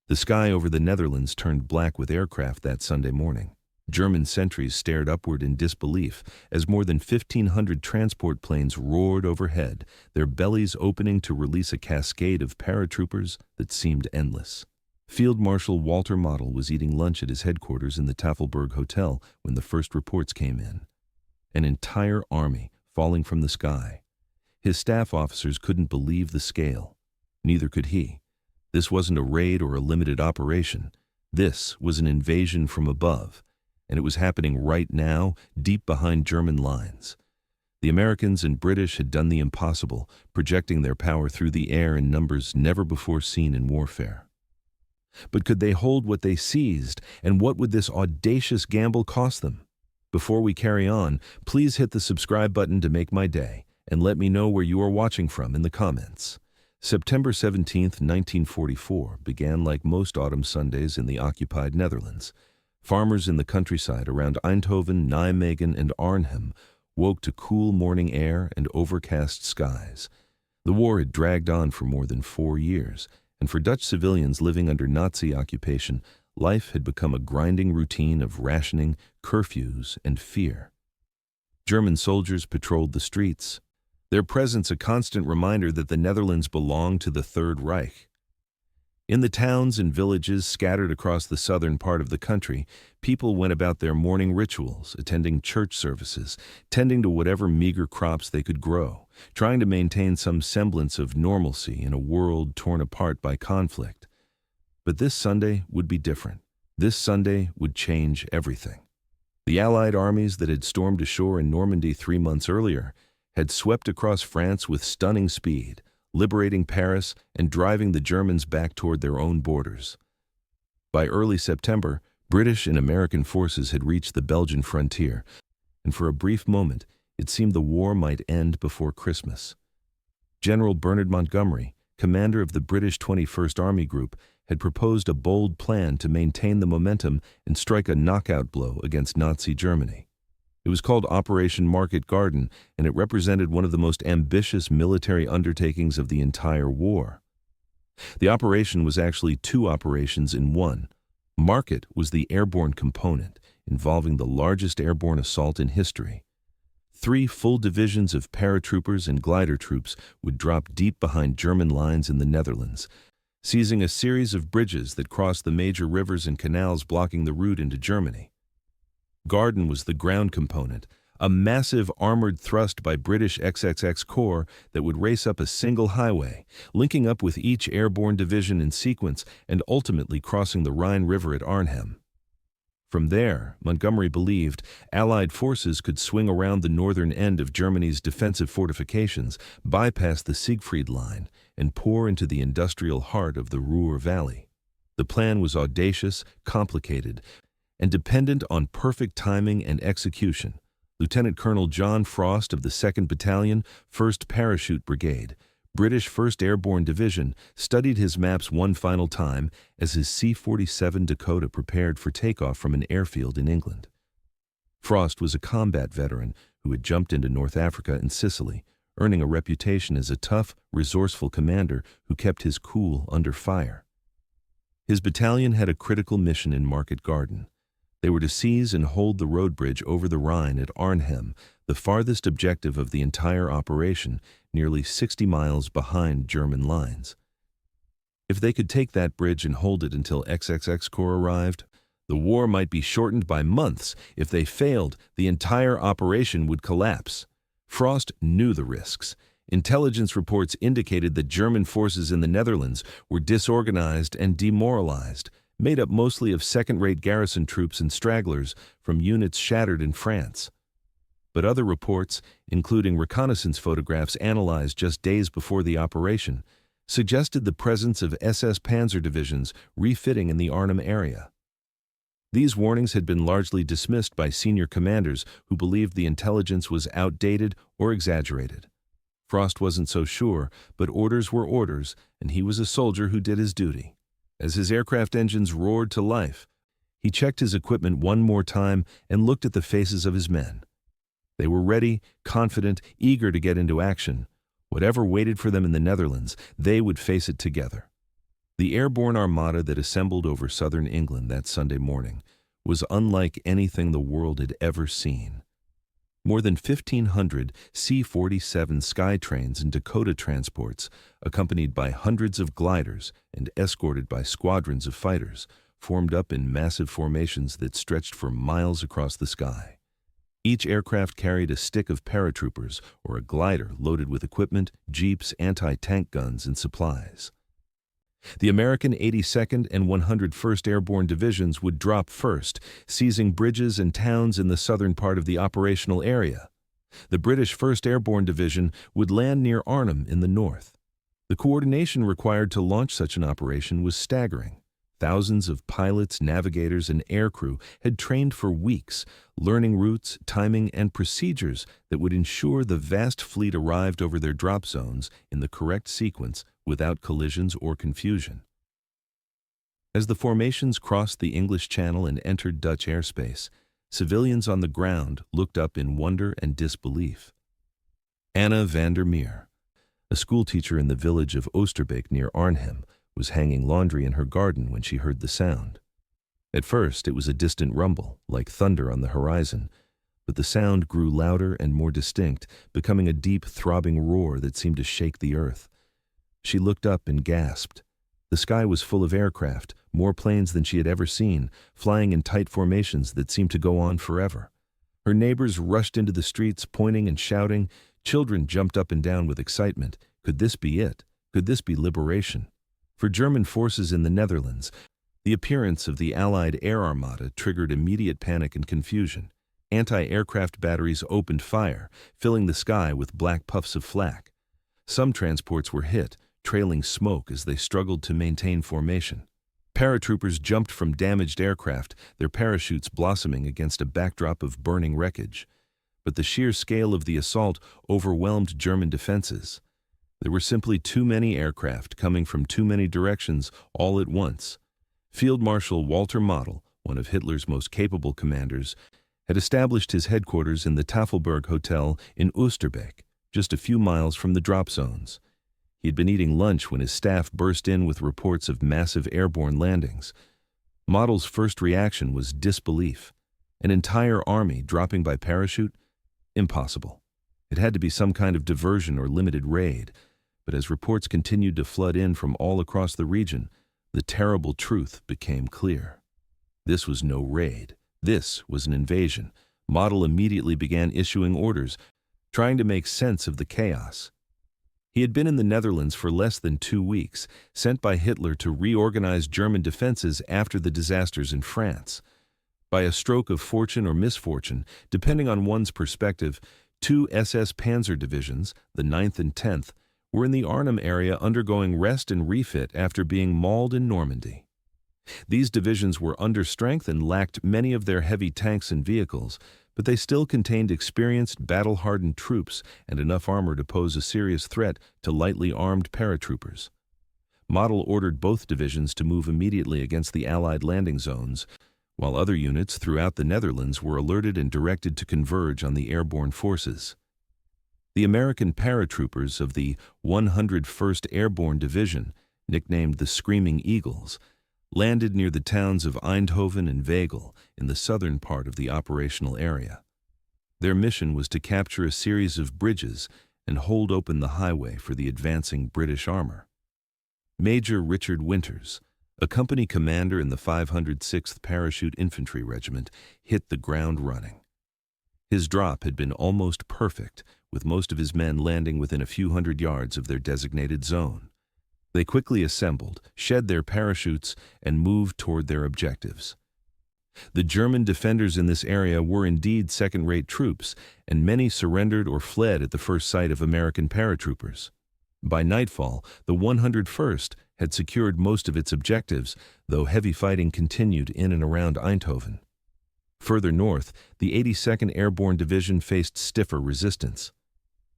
The sky over the Netherlands turned black with aircraft that Sunday morning. German sentries stared upward in disbelief as more than 1,500 transport planes roared overhead, their bellies opening to release a cascade of paratroopers that seemed endless. Field Marshal Walter Model was eating lunch at his headquarters in the Tafelberg Hotel when the first reports came in. An entire army falling from the sky. His staff officers couldn't believe the scale. Neither could he. This wasn't a raid or a limited operation. This was an invasion from above. And it was happening right now, deep behind German lines. The Americans and British had done the impossible, projecting their power through the air in numbers never before seen in warfare. But could they hold what they seized, and what would this audacious gamble cost them? Before we carry on, please hit the subscribe button to make my day, and let me know where you are watching from in the comments. September 17, 1944 began like most autumn Sundays in the occupied Netherlands. Farmers in the countryside around Eindhoven, Nijmegen, and Arnhem woke to cool morning air and overcast skies. The war had dragged on for more than 4 years, and for Dutch civilians living under Nazi occupation, life had become a grinding routine of rationing, curfews, and fear. German soldiers patrolled the streets, their presence a constant reminder that the Netherlands belonged to the Third Reich. In the towns and villages scattered across the southern part of the country, people went about their morning rituals, attending church services, tending to whatever meager crops they could grow, trying to maintain some semblance of normalcy in a world torn apart by conflict. But this Sunday would be different. This Sunday would change everything. The Allied armies that had stormed ashore in Normandy 3 months earlier had swept across France with stunning speed, liberating Paris and driving the Germans back toward their own borders. By early September, British and American forces had reached the Belgian frontier, and for a brief moment, it seemed the war might end before Christmas. General Bernard Montgomery, commander of the British 21st Army Group, had proposed a bold plan to maintain the momentum and strike a knockout blow against Nazi Germany. It was called Operation Market Garden, and it represented one of the most ambitious military undertakings of the entire war. The operation was actually 2 operations in one. Market was the airborne component, involving the largest airborne assault in history. 3 full divisions of paratroopers and glider troops would drop deep behind German lines in the Netherlands, seizing a series of bridges that crossed the major rivers and canals blocking the route into Germany. Garden was the ground component, a massive armored thrust by British XXX Corps that would race up a single highway, linking up with each airborne division in sequence and ultimately crossing the Rhine River at Arnhem. From there, Montgomery believed, Allied forces could swing around the northern end of Germany's defensive fortifications, bypass the Siegfried Line, and pour into the industrial heart of the Ruhr Valley. The plan was audacious, complicated, and dependent on perfect timing and execution. Lieutenant Colonel John Frost of the 2nd Battalion, 1st Parachute Brigade, British 1st Airborne Division, studied his maps one final time as his C-47 Dakota prepared for takeoff from an airfield in England. Frost was a combat veteran who had jumped into North Africa and Sicily, earning a reputation as a tough, resourceful commander who kept his cool under fire. His battalion had a critical mission in Market Garden. They were to seize and hold the road bridge over the Rhine at Arnhem, the farthest objective of the entire operation, nearly 60 miles behind German lines. If they could take that bridge and hold it until XXX Corps arrived, the war might be shortened by months. If they failed, the entire operation would collapse. Frost knew the risks. Intelligence reports indicated that German forces in the Netherlands were disorganized and demoralized, made up mostly of second-rate garrison troops and stragglers from units shattered in France. But other reports, including reconnaissance photographs analyzed just days before the operation, suggested the presence of SS Panzer divisions refitting in the Arnhem area. These warnings had been largely dismissed by senior commanders who believed the intelligence was outdated or exaggerated. Frost wasn't so sure, but orders were orders, and he was a soldier who did his duty. As his aircraft engines roared to life, he checked his equipment one more time and looked at the faces of his men. They were ready, confident, eager to get into action. Whatever waited for them in the Netherlands, they would face it together. The airborne armada that assembled over southern England that Sunday morning was unlike anything the world had ever seen. More than 1,500 C-47 Skytrains and Dakota transports, accompanied by hundreds of gliders and escorted by squadrons of fighters, formed up in massive formations that stretched for miles across the sky. Each aircraft carried a stick of paratroopers or a glider loaded with equipment, jeeps, anti-tank guns, and supplies. The American 82nd and 101st Airborne Divisions would drop first, seizing bridges and towns in the southern part of the operational area. The British 1st Airborne Division would land near Arnhem in the north. The coordination required to launch such an operation was staggering. Thousands of pilots, navigators, and aircrew had trained for weeks, learning routes, timing, and procedures that would ensure the vast fleet arrived over their drop zones in the correct sequence without collisions or confusion. As the formations crossed the English Channel and entered Dutch airspace, civilians on the ground looked up in wonder and disbelief. Anna van der Meer, a schoolteacher in the village of Oosterbeek near Arnhem, was hanging laundry in her garden when she heard the sound. At first, it was a distant rumble, like thunder on the horizon, but the sound grew louder and more distinct, becoming a deep, throbbing roar that seemed to shake the earth. She looked up and gasped. The sky was full of aircraft, more planes than she had ever seen, flying in tight formations that seemed to go on forever. Her neighbors rushed into the streets, pointing and shouting. Children jumped up and down with excitement. Could this be it? Could this be liberation? For German forces in the Netherlands, the appearance of the Allied air armada triggered immediate panic and confusion. Anti-aircraft batteries opened fire, filling the sky with black puffs of flak. Some transports were hit, trailing smoke as they struggled to maintain formation. Paratroopers jumped from damaged aircraft, their parachutes blossoming against a backdrop of burning wreckage. But the sheer scale of the assault overwhelmed German defenses. There were simply too many aircraft coming from too many directions all at once. Field Marshal Walter Model, one of Hitler's most capable commanders, had established his headquarters in the Tafelberg Hotel in Oosterbeek, just a few miles from the drop zones. He had been eating lunch when his staff burst in with reports of massive airborne landings. Model's first reaction was disbelief. An entire army dropping by parachute? Impossible. It had to be some kind of diversion or limited raid. But as reports continued to flood in from all across the region, the terrible truth became clear. This was no raid. This was an invasion. Model immediately began issuing orders, trying to make sense of the chaos. He had been in the Netherlands for less than 2 weeks, sent by Hitler to reorganize German defenses after the disasters in France. By a stroke of fortune or misfortune, depending on one's perspective, 2 SS Panzer divisions, the 9th and 10th, were in the Arnhem area undergoing rest and refit after being mauled in Normandy. These divisions were under strength and lacked many of their heavy tanks and vehicles, but they still contained experienced, battle-hardened troops and enough armor to pose a serious threat to lightly armed paratroopers. Model ordered both divisions to move immediately against the Allied landing zones, while other units throughout the Netherlands were alerted and directed to converge on the airborne forces. The American paratroopers of the 101st Airborne Division, nicknamed the Screaming Eagles, landed near the towns of Eindhoven and Veghel in the southern part of the operational area. Their mission was to capture a series of bridges and hold open the highway for the advancing British armor. Major Richard Winters, a company commander in the 506th Parachute Infantry Regiment, hit the ground running. His drop had been almost perfect, with most of his men landing within a few hundred yards of their designated zone. They quickly assembled, shed their parachutes, and moved toward their objectives. The German defenders in this area were indeed second-rate troops, and many surrendered or fled at the first sight of American paratroopers. By nightfall, the 101st had secured most of its objectives, though heavy fighting continued in and around Eindhoven. Further north, the 82nd Airborne Division faced stiffer resistance.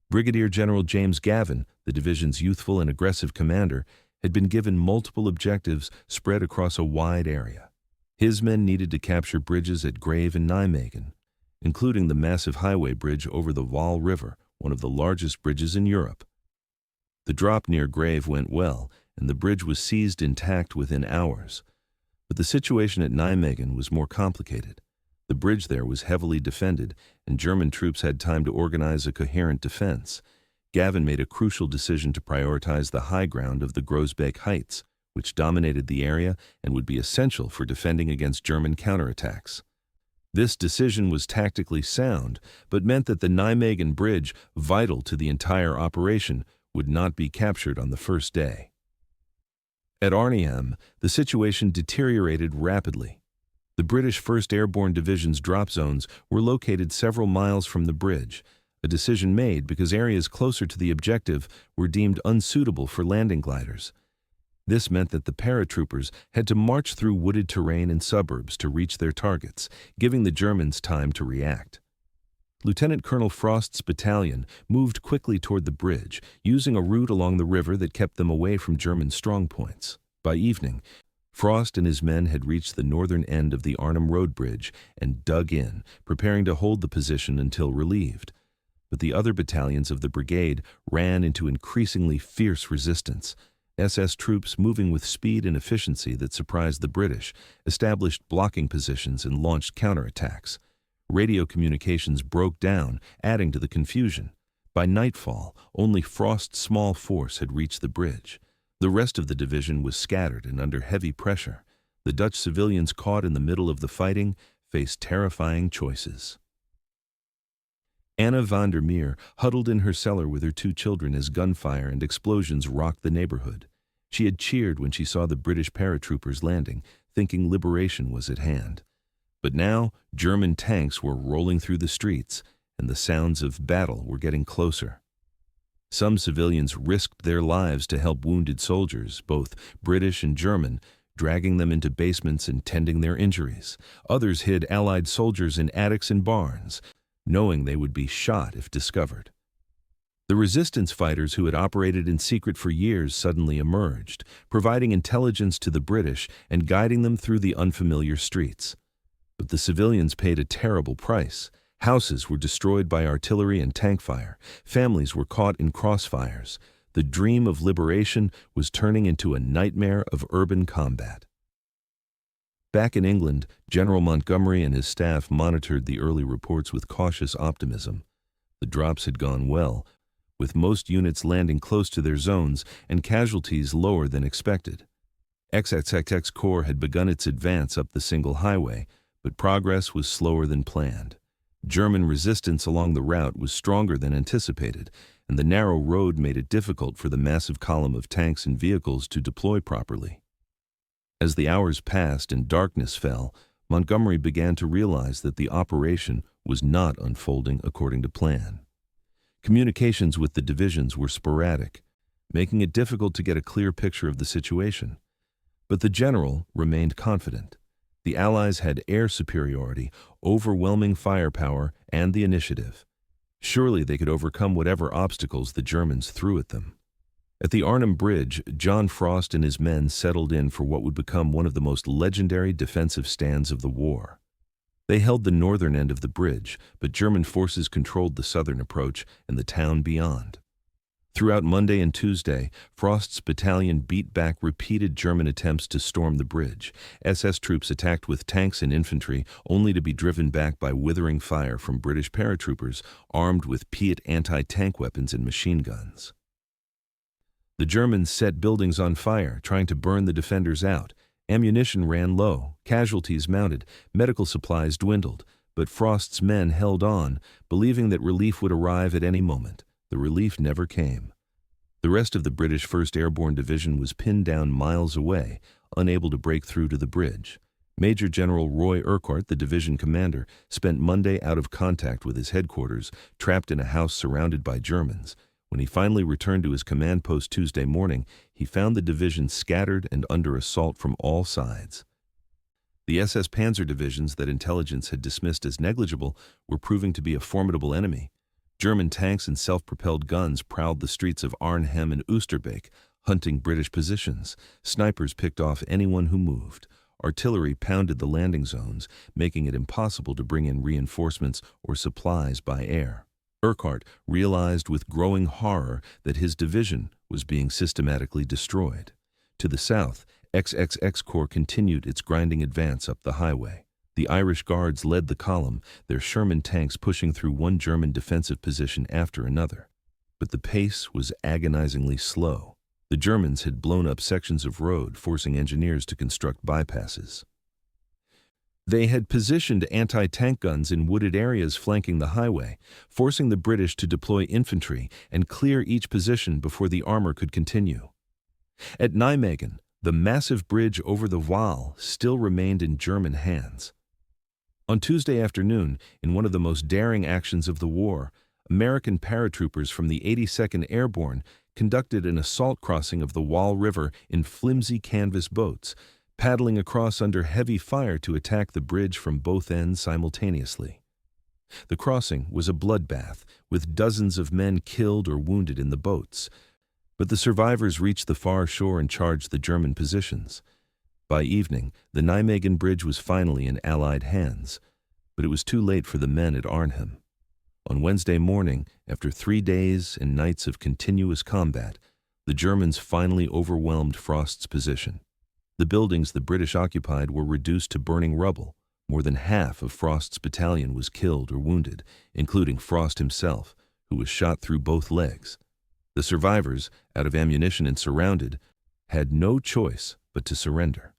Brigadier General James Gavin, the division's youthful and aggressive commander, had been given multiple objectives spread across a wide area. His men needed to capture bridges at Grave and Nijmegen, including the massive highway bridge over the Waal River, one of the largest bridges in Europe. The drop near Grave went well, and the bridge was seized intact within hours. But the situation at Nijmegen was more complicated. The bridge there was heavily defended, and German troops had time to organize a coherent defense. Gavin made a crucial decision to prioritize the high ground of the Groesbeek Heights, which dominated the area and would be essential for defending against German counterattacks. This decision was tactically sound, but meant that the Nijmegen Bridge, vital to the entire operation, would not be captured on the first day. At Arnhem, the situation deteriorated rapidly. The British 1st Airborne Division's drop zones were located several miles from the bridge, a decision made because areas closer to the objective were deemed unsuitable for landing gliders. This meant that the paratroopers had to march through wooded terrain and suburbs to reach their targets, giving the Germans time to react. Lieutenant Colonel Frost's battalion moved quickly toward the bridge, using a route along the river that kept them away from German strongpoints. By evening, Frost and his men had reached the northern end of the Arnhem Road Bridge and dug in, preparing to hold the position until relieved. But the other battalions of the brigade ran into increasingly fierce resistance. SS troops, moving with speed and efficiency that surprised the British, established blocking positions and launched counterattacks. Radio communications broke down, adding to the confusion. By nightfall, only Frost's small force had reached the bridge. The rest of the division was scattered and under heavy pressure. The Dutch civilians caught in the middle of the fighting faced terrifying choices. Anna van der Meer huddled in her cellar with her 2 children as gunfire and explosions rocked the neighborhood. She had cheered when she saw the British paratroopers landing, thinking liberation was at hand. But now, German tanks were rolling through the streets, and the sounds of battle were getting closer. Some civilians risked their lives to help wounded soldiers, both British and German, dragging them into basements and tending their injuries. Others hid Allied soldiers in attics and barns, knowing they would be shot if discovered. The resistance fighters who had operated in secret for years suddenly emerged, providing intelligence to the British and guiding them through the unfamiliar streets. But the civilians paid a terrible price. Houses were destroyed by artillery and tank fire. Families were caught in crossfires. The dream of liberation was turning into a nightmare of urban combat. Back in England, General Montgomery and his staff monitored the early reports with cautious optimism. The drops had gone well, with most units landing close to their zones and casualties lower than expected. XXX Corps had begun its advance up the single highway, but progress was slower than planned. German resistance along the route was stronger than anticipated, and the narrow road made it difficult for the massive column of tanks and vehicles to deploy properly. As the hours passed and darkness fell, Montgomery began to realize that the operation was not unfolding according to plan. Communications with the divisions were sporadic, making it difficult to get a clear picture of the situation. But the general remained confident. The Allies had air superiority, overwhelming firepower, and the initiative. Surely they could overcome whatever obstacles the Germans threw at them. At the Arnhem Bridge, John Frost and his men settled in for what would become one of the most legendary defensive stands of the war. They held the northern end of the bridge, but German forces controlled the southern approach and the town beyond. Throughout Monday and Tuesday, Frost's battalion beat back repeated German attempts to storm the bridge. SS troops attacked with tanks and infantry, only to be driven back by withering fire from British paratroopers armed with Piat anti-tank weapons and machine guns. The Germans set buildings on fire, trying to burn the defenders out. Ammunition ran low, casualties mounted, medical supplies dwindled, but Frost's men held on, believing that relief would arrive at any moment. The relief never came. The rest of the British 1st Airborne Division was pinned down miles away, unable to break through to the bridge. Major General Roy Urquhart, the division commander, spent Monday out of contact with his headquarters, trapped in a house surrounded by Germans. When he finally returned to his command post Tuesday morning, he found the division scattered and under assault from all sides. The SS Panzer divisions that intelligence had dismissed as negligible were proving to be a formidable enemy. German tanks and self-propelled guns prowled the streets of Arnhem and Oosterbeek, hunting British positions. Snipers picked off anyone who moved. Artillery pounded the landing zones, making it impossible to bring in reinforcements or supplies by air. Urquhart realized with growing horror that his division was being systematically destroyed. To the south, XXX Corps continued its grinding advance up the highway. The Irish Guards led the column, their Sherman tanks pushing through one German defensive position after another. But the pace was agonizingly slow. The Germans had blown up sections of road, forcing engineers to construct bypasses. They had positioned anti-tank guns in wooded areas flanking the highway, forcing the British to deploy infantry and clear each position before the armor could continue. At Nijmegen, the massive bridge over the Waal still remained in German hands. On Tuesday afternoon, in one of the most daring actions of the war, American paratroopers from the 82nd Airborne conducted an assault crossing of the Waal River in flimsy canvas boats, paddling across under heavy fire to attack the bridge from both ends simultaneously. The crossing was a bloodbath, with dozens of men killed or wounded in the boats, but the survivors reached the far shore and charged the German positions. By evening, the Nijmegen Bridge was finally in Allied hands, but it was too late for the men at Arnhem. On Wednesday morning, after 3 days and nights of continuous combat, the Germans finally overwhelmed Frost's position. The buildings the British occupied were reduced to burning rubble. More than half of Frost's battalion was killed or wounded, including Frost himself, who was shot through both legs. The survivors, out of ammunition and surrounded, had no choice but to surrender.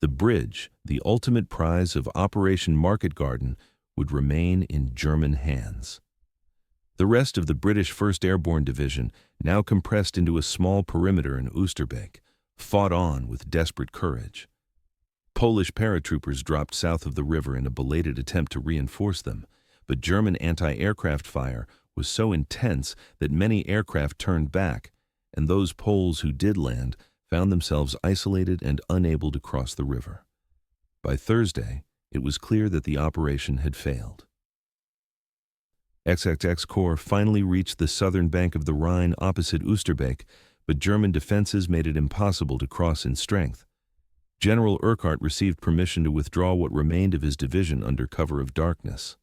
The bridge, the ultimate prize of Operation Market Garden, would remain in German hands. The rest of the British 1st Airborne Division, now compressed into a small perimeter in Oosterbeek, fought on with desperate courage. Polish paratroopers dropped south of the river in a belated attempt to reinforce them, but German anti-aircraft fire was so intense that many aircraft turned back, and those Poles who did land found themselves isolated and unable to cross the river. By Thursday, it was clear that the operation had failed. XXX Corps finally reached the southern bank of the Rhine opposite Oosterbeek, but German defenses made it impossible to cross in strength. General Urquhart received permission to withdraw what remained of his division under cover of darkness.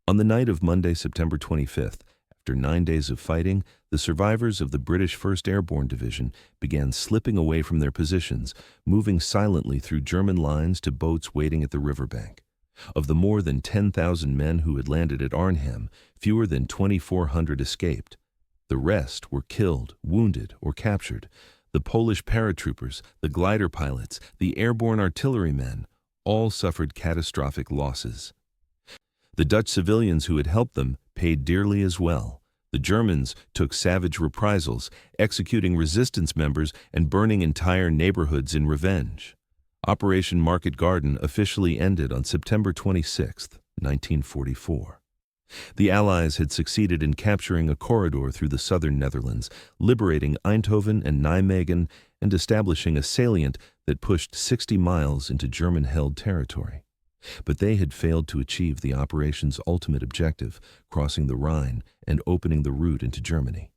On the night of Monday, September 25th, after 9 days of fighting, the survivors of the British 1st Airborne Division began slipping away from their positions, moving silently through German lines to boats waiting at the riverbank. Of the more than 10,000 men who had landed at Arnhem, fewer than 2,400 escaped. The rest were killed, wounded, or captured. The Polish paratroopers, the glider pilots, the airborne artillerymen, all suffered catastrophic losses. The Dutch civilians who had helped them paid dearly as well. The Germans took savage reprisals, executing resistance members and burning entire neighborhoods in revenge. Operation Market Garden officially ended on September 26, 1944. The Allies had succeeded in capturing a corridor through the southern Netherlands, liberating Eindhoven and Nijmegen and establishing a salient that pushed 60 miles into German-held territory. But they had failed to achieve the operation's ultimate objective, crossing the Rhine and opening the route into Germany.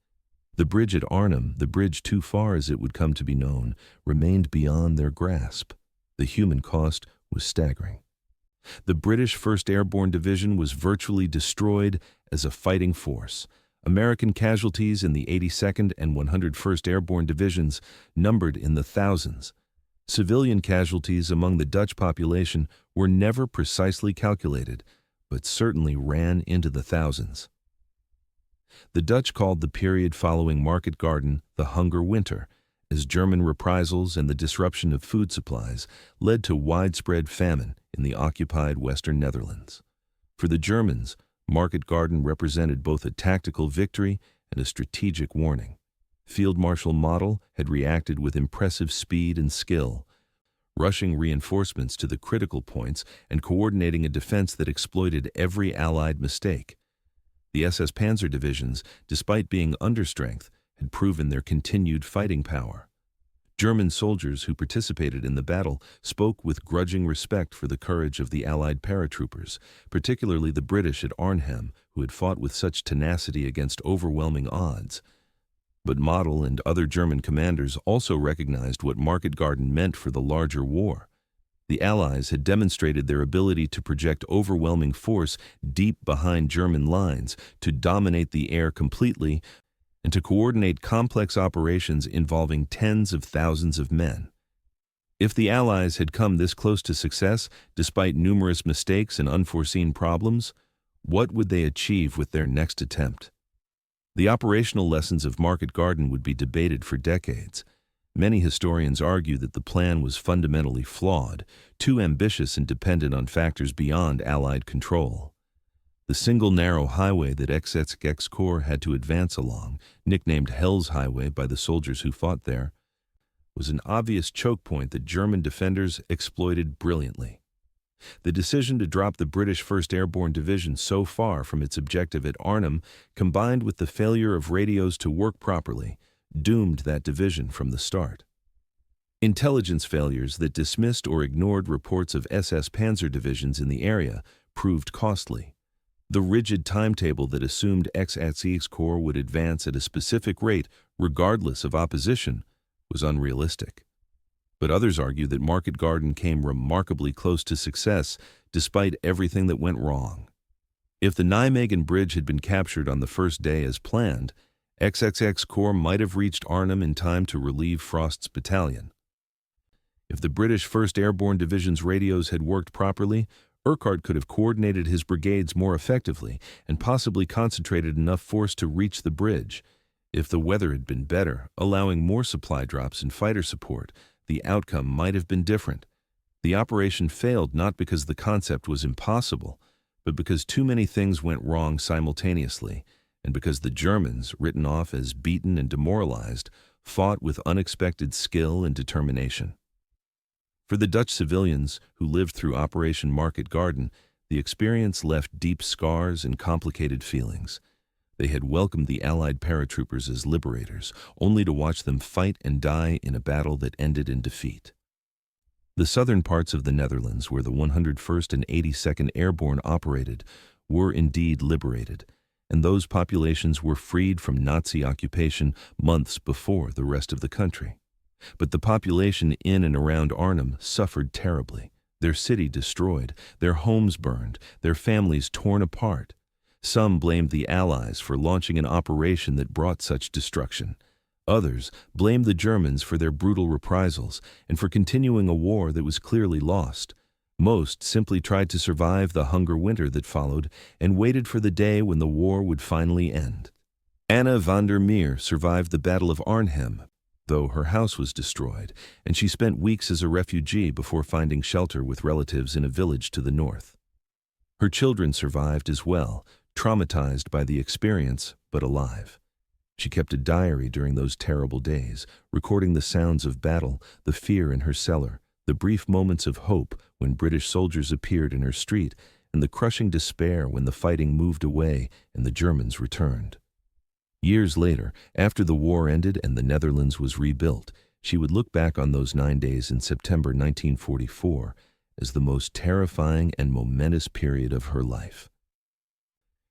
The bridge at Arnhem, the bridge too far as it would come to be known, remained beyond their grasp. The human cost was staggering. The British 1st Airborne Division was virtually destroyed as a fighting force. American casualties in the 82nd and 101st Airborne Divisions numbered in the thousands. Civilian casualties among the Dutch population were never precisely calculated, but certainly ran into the thousands. The Dutch called the period following Market Garden the Hunger Winter, as German reprisals and the disruption of food supplies led to widespread famine in the occupied Western Netherlands. For the Germans, Market Garden represented both a tactical victory and a strategic warning. Field Marshal Model had reacted with impressive speed and skill, rushing reinforcements to the critical points and coordinating a defense that exploited every Allied mistake. The SS Panzer divisions, despite being understrength, had proven their continued fighting power. German soldiers who participated in the battle spoke with grudging respect for the courage of the Allied paratroopers, particularly the British at Arnhem, who had fought with such tenacity against overwhelming odds. But Model and other German commanders also recognized what Market Garden meant for the larger war. The Allies had demonstrated their ability to project overwhelming force deep behind German lines, to dominate the air completely, and to coordinate complex operations involving tens of thousands of men. If the Allies had come this close to success, despite numerous mistakes and unforeseen problems, what would they achieve with their next attempt? The operational lessons of Market Garden would be debated for decades. Many historians argue that the plan was fundamentally flawed, too ambitious and dependent on factors beyond Allied control. The single narrow highway that XXX Corps had to advance along, nicknamed Hell's Highway by the soldiers who fought there, was an obvious choke point that German defenders exploited brilliantly. The decision to drop the British 1st Airborne Division so far from its objective at Arnhem, combined with the failure of radios to work properly, doomed that division from the start. Intelligence failures that dismissed or ignored reports of SS Panzer divisions in the area proved costly. The rigid timetable that assumed XXX Corps would advance at a specific rate regardless of opposition was unrealistic. But others argue that Market Garden came remarkably close to success despite everything that went wrong. If the Nijmegen Bridge had been captured on the first day as planned, XXX Corps might have reached Arnhem in time to relieve Frost's battalion. If the British 1st Airborne Division's radios had worked properly, Urquhart could have coordinated his brigades more effectively and possibly concentrated enough force to reach the bridge. If the weather had been better, allowing more supply drops and fighter support, the outcome might have been different. The operation failed not because the concept was impossible, but because too many things went wrong simultaneously, and because the Germans, written off as beaten and demoralized, fought with unexpected skill and determination. For the Dutch civilians who lived through Operation Market Garden, the experience left deep scars and complicated feelings. They had welcomed the Allied paratroopers as liberators, only to watch them fight and die in a battle that ended in defeat. The southern parts of the Netherlands, where the 101st and 82nd Airborne operated, were indeed liberated, and those populations were freed from Nazi occupation months before the rest of the country. But the population in and around Arnhem suffered terribly, their city destroyed, their homes burned, their families torn apart. Some blamed the Allies for launching an operation that brought such destruction. Others blamed the Germans for their brutal reprisals and for continuing a war that was clearly lost. Most simply tried to survive the hunger winter that followed and waited for the day when the war would finally end. Anna van der Meer survived the Battle of Arnhem, though her house was destroyed, and she spent weeks as a refugee before finding shelter with relatives in a village to the north. Her children survived as well, traumatized by the experience, but alive. She kept a diary during those terrible days, recording the sounds of battle, the fear in her cellar, the brief moments of hope when British soldiers appeared in her street, and the crushing despair when the fighting moved away and the Germans returned. Years later, after the war ended and the Netherlands was rebuilt, she would look back on those 9 days in September 1944 as the most terrifying and momentous period of her life.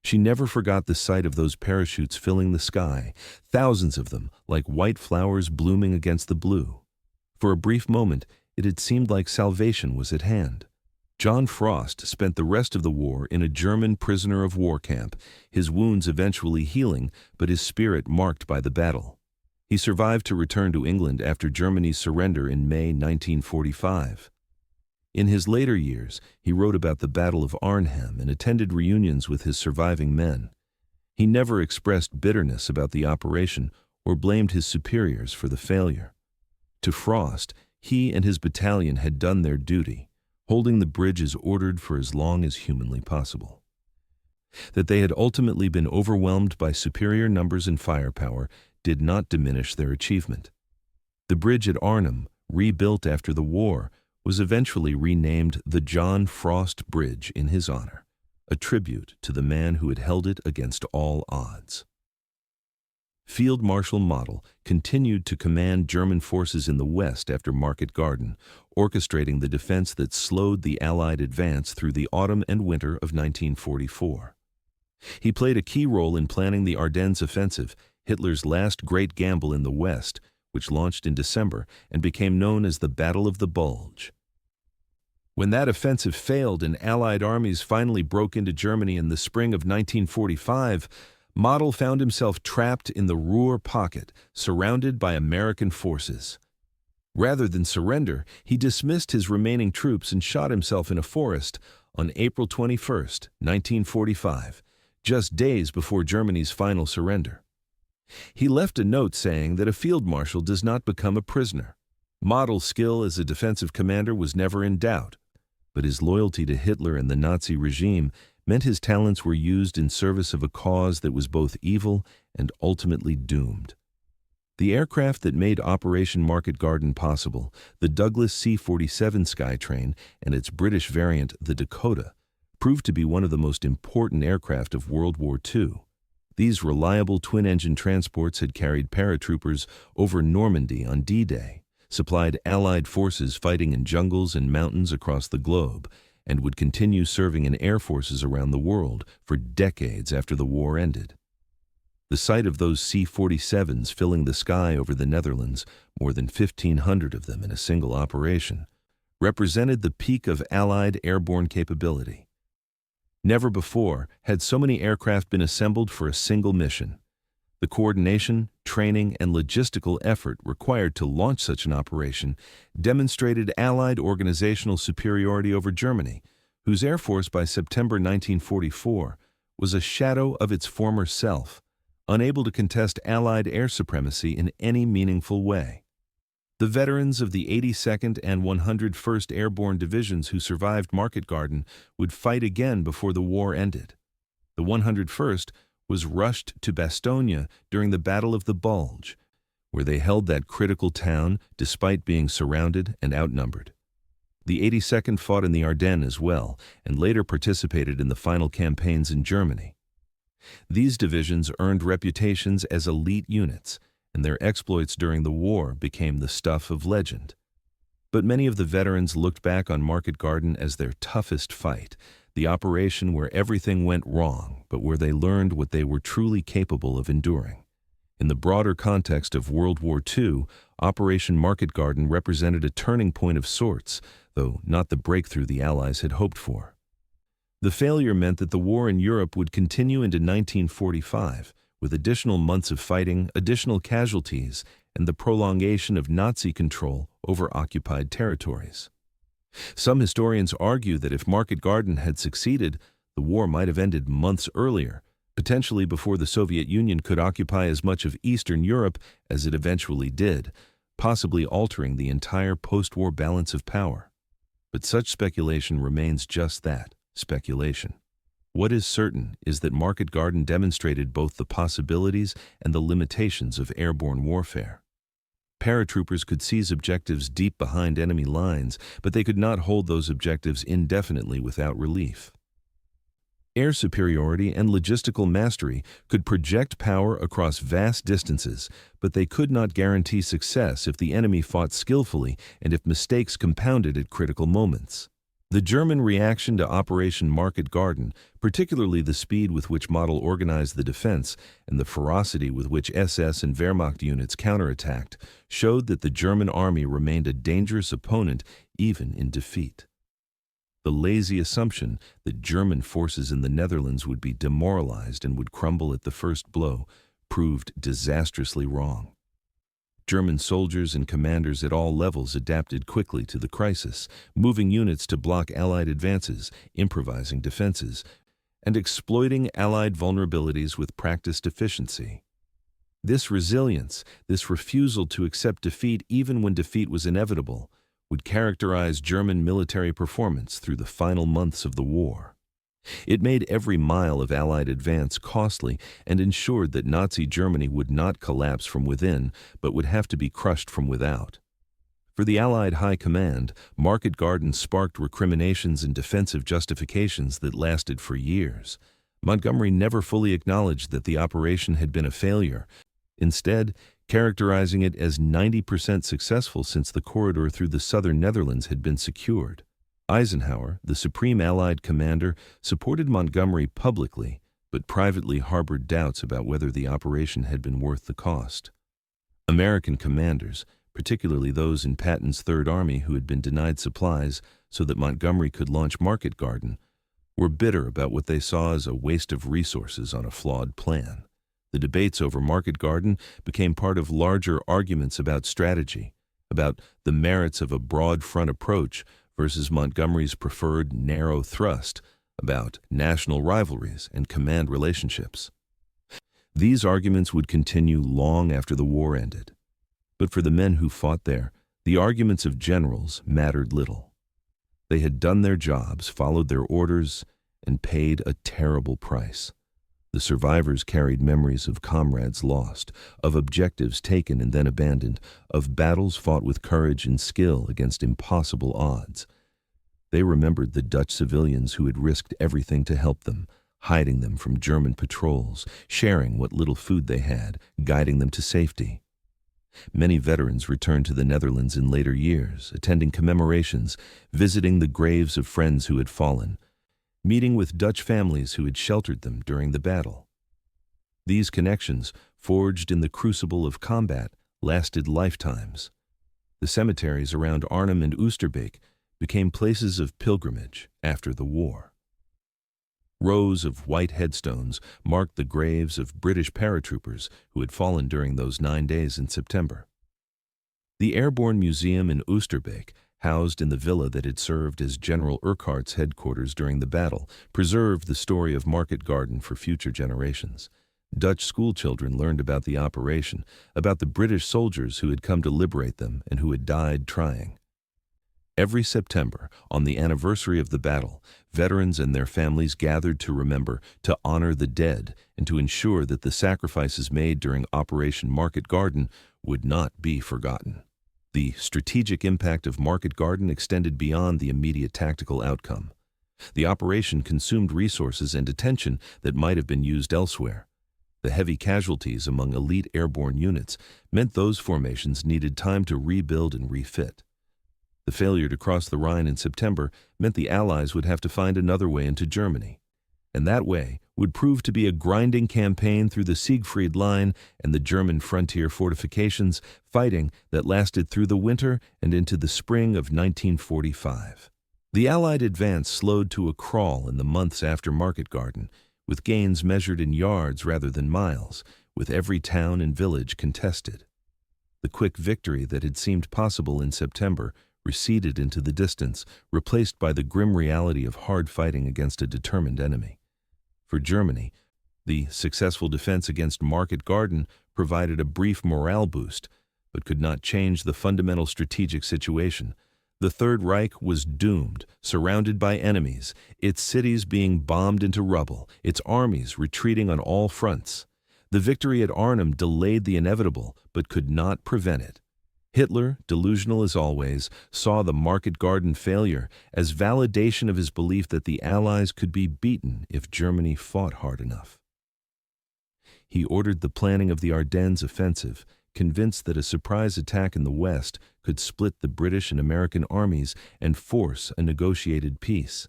She never forgot the sight of those parachutes filling the sky, thousands of them, like white flowers blooming against the blue. For a brief moment, it had seemed like salvation was at hand. John Frost spent the rest of the war in a German prisoner of war camp, his wounds eventually healing, but his spirit marked by the battle. He survived to return to England after Germany's surrender in May 1945. In his later years, he wrote about the Battle of Arnhem and attended reunions with his surviving men. He never expressed bitterness about the operation or blamed his superiors for the failure. To Frost, he and his battalion had done their duty, holding the bridges ordered for as long as humanly possible. That they had ultimately been overwhelmed by superior numbers and firepower did not diminish their achievement. The bridge at Arnhem, rebuilt after the war, was eventually renamed the John Frost Bridge in his honor, a tribute to the man who had held it against all odds. Field Marshal Model continued to command German forces in the west after Market Garden, orchestrating the defense that slowed the Allied advance through the autumn and winter of 1944. He played a key role in planning the Ardennes offensive, Hitler's last great gamble in the west, which launched in December and became known as the Battle of the Bulge. When that offensive failed and Allied armies finally broke into Germany in the spring of 1945, Model found himself trapped in the Ruhr pocket, surrounded by American forces. Rather than surrender, he dismissed his remaining troops and shot himself in a forest on April 21, 1945, just days before Germany's final surrender. He left a note saying that a field marshal does not become a prisoner. Model's skill as a defensive commander was never in doubt, but his loyalty to Hitler and the Nazi regime meant his talents were used in service of a cause that was both evil and ultimately doomed. The aircraft that made Operation Market Garden possible, the Douglas C-47 Skytrain and its British variant, the Dakota, proved to be one of the most important aircraft of World War II. These reliable twin-engine transports had carried paratroopers over Normandy on D-Day, supplied Allied forces fighting in jungles and mountains across the globe, and would continue serving in air forces around the world for decades after the war ended. The sight of those C-47s filling the sky over the Netherlands, more than 1,500 of them in a single operation, represented the peak of Allied airborne capability. Never before had so many aircraft been assembled for a single mission. The coordination, training, and logistical effort required to launch such an operation demonstrated Allied organizational superiority over Germany, whose air force by September 1944 was a shadow of its former self, unable to contest Allied air supremacy in any meaningful way. The veterans of the 82nd and 101st Airborne Divisions who survived Market Garden would fight again before the war ended. The 101st was rushed to Bastogne during the Battle of the Bulge, where they held that critical town despite being surrounded and outnumbered. The 82nd fought in the Ardennes as well, and later participated in the final campaigns in Germany. These divisions earned reputations as elite units, and their exploits during the war became the stuff of legend. But many of the veterans looked back on Market Garden as their toughest fight, the operation where everything went wrong, but where they learned what they were truly capable of enduring. In the broader context of World War II, Operation Market Garden represented a turning point of sorts, though not the breakthrough the Allies had hoped for. The failure meant that the war in Europe would continue into 1945, with additional months of fighting, additional casualties, and the prolongation of Nazi control over occupied territories. Some historians argue that if Market Garden had succeeded, the war might have ended months earlier, potentially before the Soviet Union could occupy as much of Eastern Europe as it eventually did, possibly altering the entire post-war balance of power. But such speculation remains just that, speculation. What is certain is that Market Garden demonstrated both the possibilities and the limitations of airborne warfare. Paratroopers could seize objectives deep behind enemy lines, but they could not hold those objectives indefinitely without relief. Air superiority and logistical mastery could project power across vast distances, but they could not guarantee success if the enemy fought skillfully and if mistakes compounded at critical moments. The German reaction to Operation Market Garden, particularly the speed with which Model organized the defense and the ferocity with which SS and Wehrmacht units counterattacked, showed that the German army remained a dangerous opponent even in defeat. The lazy assumption that German forces in the Netherlands would be demoralized and would crumble at the first blow proved disastrously wrong. German soldiers and commanders at all levels adapted quickly to the crisis, moving units to block Allied advances, improvising defenses, and exploiting Allied vulnerabilities with practiced efficiency. This resilience, this refusal to accept defeat even when defeat was inevitable, would characterize German military performance through the final months of the war. It made every mile of Allied advance costly and ensured that Nazi Germany would not collapse from within, but would have to be crushed from without. For the Allied High Command, Market Garden sparked recriminations and defensive justifications that lasted for years. Montgomery never fully acknowledged that the operation had been a failure, instead characterizing it as 90% successful since the corridor through the southern Netherlands had been secured. Eisenhower, the supreme Allied commander, supported Montgomery publicly, but privately harbored doubts about whether the operation had been worth the cost. American commanders, particularly those in Patton's Third Army who had been denied supplies so that Montgomery could launch Market Garden, were bitter about what they saw as a waste of resources on a flawed plan. The debates over Market Garden became part of larger arguments about strategy, about the merits of a broad front approach versus Montgomery's preferred narrow thrust, about national rivalries and command relationships. These arguments would continue long after the war ended. But for the men who fought there, the arguments of generals mattered little. They had done their jobs, followed their orders, and paid a terrible price. The survivors carried memories of comrades lost, of objectives taken and then abandoned, of battles fought with courage and skill against impossible odds. They remembered the Dutch civilians who had risked everything to help them, hiding them from German patrols, sharing what little food they had, guiding them to safety. Many veterans returned to the Netherlands in later years, attending commemorations, visiting the graves of friends who had fallen, meeting with Dutch families who had sheltered them during the battle. These connections, forged in the crucible of combat, lasted lifetimes. The cemeteries around Arnhem and Oosterbeek became places of pilgrimage after the war. Rows of white headstones marked the graves of British paratroopers who had fallen during those 9 days in September. The Airborne Museum in Oosterbeek, housed in the villa that had served as General Urquhart's headquarters during the battle, preserved the story of Market Garden for future generations. Dutch schoolchildren learned about the operation, about the British soldiers who had come to liberate them and who had died trying. Every September, on the anniversary of the battle, veterans and their families gathered to remember, to honor the dead, and to ensure that the sacrifices made during Operation Market Garden would not be forgotten. The strategic impact of Market Garden extended beyond the immediate tactical outcome. The operation consumed resources and attention that might have been used elsewhere. The heavy casualties among elite airborne units meant those formations needed time to rebuild and refit. The failure to cross the Rhine in September meant the Allies would have to find another way into Germany, and that way would prove to be a grinding campaign through the Siegfried Line and the German frontier fortifications, fighting that lasted through the winter and into the spring of 1945. The Allied advance slowed to a crawl in the months after Market Garden, with gains measured in yards rather than miles, with every town and village contested. The quick victory that had seemed possible in September receded into the distance, replaced by the grim reality of hard fighting against a determined enemy. For Germany, the successful defense against Market Garden provided a brief morale boost, but could not change the fundamental strategic situation. The Third Reich was doomed, surrounded by enemies, its cities being bombed into rubble, its armies retreating on all fronts. The victory at Arnhem delayed the inevitable, but could not prevent it. Hitler, delusional as always, saw the Market Garden failure as validation of his belief that the Allies could be beaten if Germany fought hard enough. He ordered the planning of the Ardennes offensive, convinced that a surprise attack in the West could split the British and American armies and force a negotiated peace.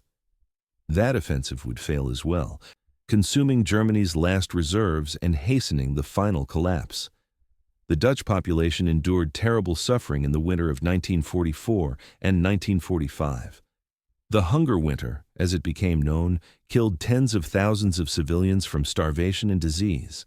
That offensive would fail as well, consuming Germany's last reserves and hastening the final collapse. The Dutch population endured terrible suffering in the winter of 1944 and 1945. The Hunger Winter, as it became known, killed tens of thousands of civilians from starvation and disease.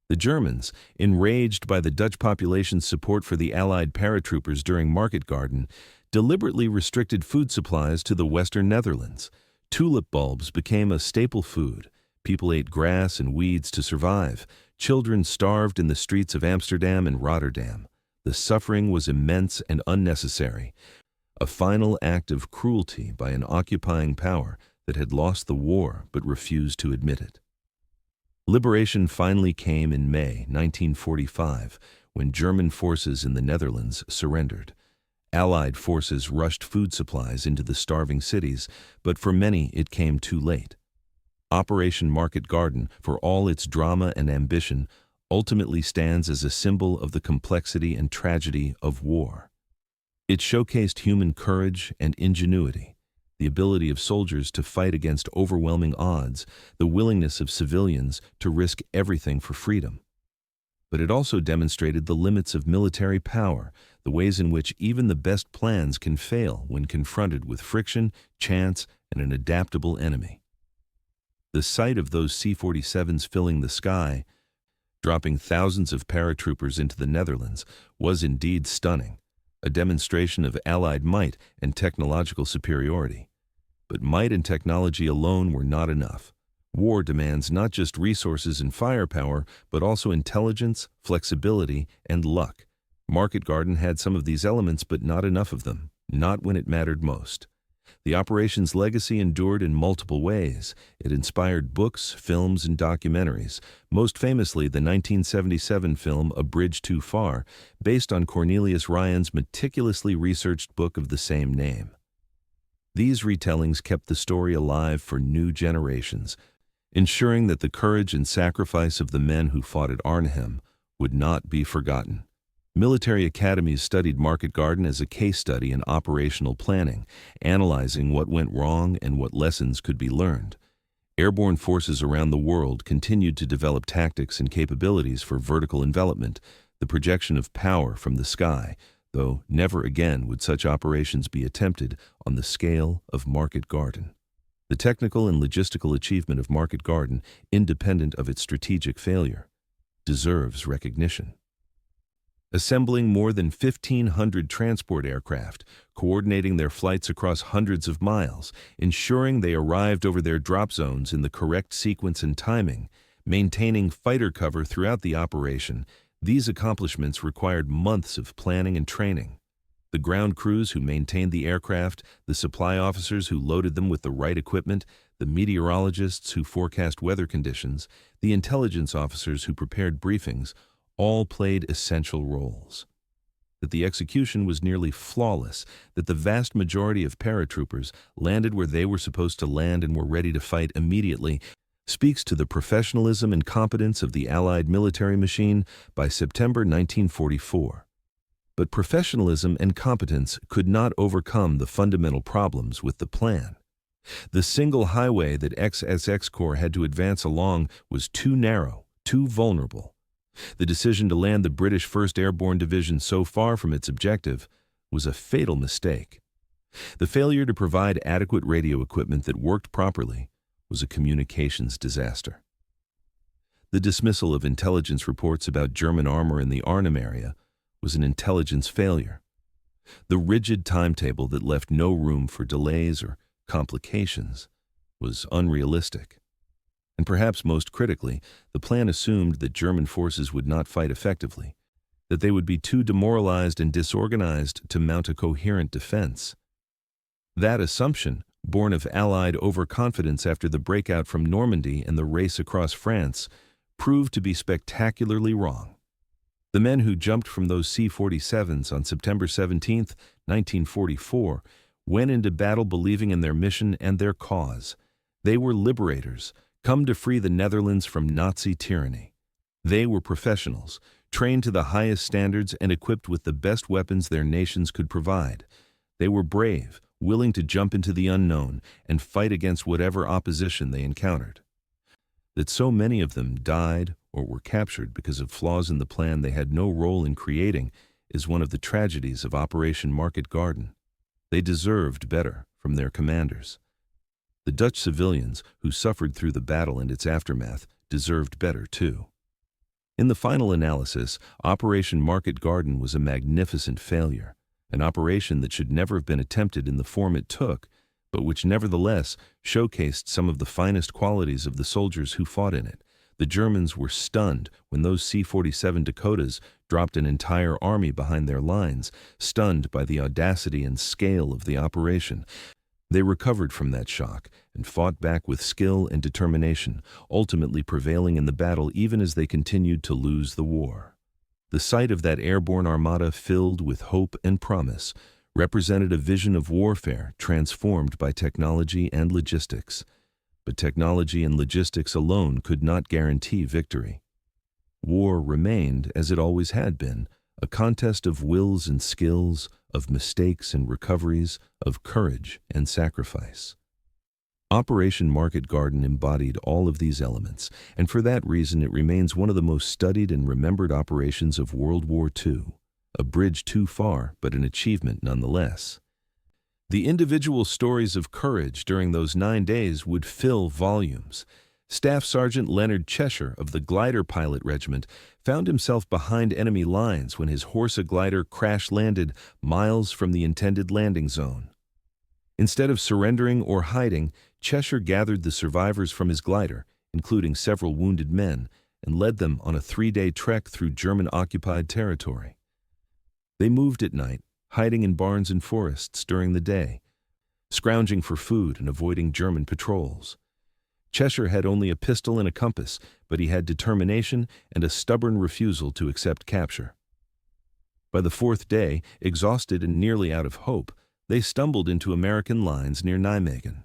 The Germans, enraged by the Dutch population's support for the Allied paratroopers during Market Garden, deliberately restricted food supplies to the Western Netherlands. Tulip bulbs became a staple food. People ate grass and weeds to survive. Children starved in the streets of Amsterdam and Rotterdam. The suffering was immense and unnecessary, a final act of cruelty by an occupying power that had lost the war but refused to admit it. Liberation finally came in May 1945, when German forces in the Netherlands surrendered. Allied forces rushed food supplies into the starving cities, but for many it came too late. Operation Market Garden, for all its drama and ambition, ultimately stands as a symbol of the complexity and tragedy of war. It showcased human courage and ingenuity, the ability of soldiers to fight against overwhelming odds, the willingness of civilians to risk everything for freedom. But it also demonstrated the limits of military power, the ways in which even the best plans can fail when confronted with friction, chance, and an adaptable enemy. The sight of those C-47s filling the sky, dropping thousands of paratroopers into the Netherlands, was indeed stunning, a demonstration of Allied might and technological superiority. But might and technology alone were not enough. War demands not just resources and firepower, but also intelligence, flexibility, and luck. Market Garden had some of these elements, but not enough of them, not when it mattered most. The operation's legacy endured in multiple ways. It inspired books, films, and documentaries, most famously the 1977 film A Bridge Too Far, based on Cornelius Ryan's meticulously researched book of the same name. These retellings kept the story alive for new generations, ensuring that the courage and sacrifice of the men who fought at Arnhem would not be forgotten. Military academies studied Market Garden as a case study in operational planning, analyzing what went wrong and what lessons could be learned. Airborne forces around the world continued to develop tactics and capabilities for vertical envelopment, the projection of power from the sky, though never again would such operations be attempted on the scale of Market Garden. The technical and logistical achievement of Market Garden, independent of its strategic failure, deserves recognition. Assembling more than 1,500 transport aircraft, coordinating their flights across hundreds of miles, ensuring they arrived over their drop zones in the correct sequence and timing, maintaining fighter cover throughout the operation, these accomplishments required months of planning and training. The ground crews who maintained the aircraft, the supply officers who loaded them with the right equipment, the meteorologists who forecast weather conditions, the intelligence officers who prepared briefings, all played essential roles. That the execution was nearly flawless, that the vast majority of paratroopers landed where they were supposed to land and were ready to fight immediately, speaks to the professionalism and competence of the Allied military machine by September 1944. But professionalism and competence could not overcome the fundamental problems with the plan. The single highway that XSX Corps had to advance along was too narrow, too vulnerable. The decision to land the British 1st Airborne Division so far from its objective was a fatal mistake. The failure to provide adequate radio equipment that worked properly was a communications disaster. The dismissal of intelligence reports about German armor in the Arnhem area was an intelligence failure. The rigid timetable that left no room for delays or complications was unrealistic. And perhaps most critically, the plan assumed that German forces would not fight effectively, that they would be too demoralized and disorganized to mount a coherent defense. That assumption, born of Allied overconfidence after the breakout from Normandy and the race across France, proved to be spectacularly wrong. The men who jumped from those C-47s on September 17, 1944, went into battle believing in their mission and their cause. They were liberators, come to free the Netherlands from Nazi tyranny. They were professionals, trained to the highest standards and equipped with the best weapons their nations could provide. They were brave, willing to jump into the unknown and fight against whatever opposition they encountered. That so many of them died or were captured because of flaws in the plan they had no role in creating is one of the tragedies of Operation Market Garden. They deserved better from their commanders. The Dutch civilians who suffered through the battle and its aftermath deserved better too. In the final analysis, Operation Market Garden was a magnificent failure, an operation that should never have been attempted in the form it took, but which nevertheless showcased some of the finest qualities of the soldiers who fought in it. The Germans were stunned when those C-47 Dakotas dropped an entire army behind their lines, stunned by the audacity and scale of the operation. They recovered from that shock and fought back with skill and determination, ultimately prevailing in the battle even as they continued to lose the war. The sight of that airborne armada filled with hope and promise represented a vision of warfare transformed by technology and logistics. But technology and logistics alone could not guarantee victory. War remained, as it always had been, a contest of wills and skills, of mistakes and recoveries, of courage and sacrifice. Operation Market Garden embodied all of these elements, and for that reason it remains one of the most studied and remembered operations of World War II. A bridge too far, but an achievement nonetheless. The individual stories of courage during those 9 days would fill volumes. Staff Sergeant Leonard Cheshire of the Glider Pilot Regiment found himself behind enemy lines when his Horsa glider crash-landed miles from the intended landing zone. Instead of surrendering or hiding, Cheshire gathered the survivors from his glider, including several wounded men, and led them on a 3-day trek through German-occupied territory. They moved at night, hiding in barns and forests during the day, scrounging for food and avoiding German patrols. Cheshire had only a pistol and a compass, but he had determination and a stubborn refusal to accept capture. By the 4th day, exhausted and nearly out of hope, they stumbled into American lines near Nijmegen.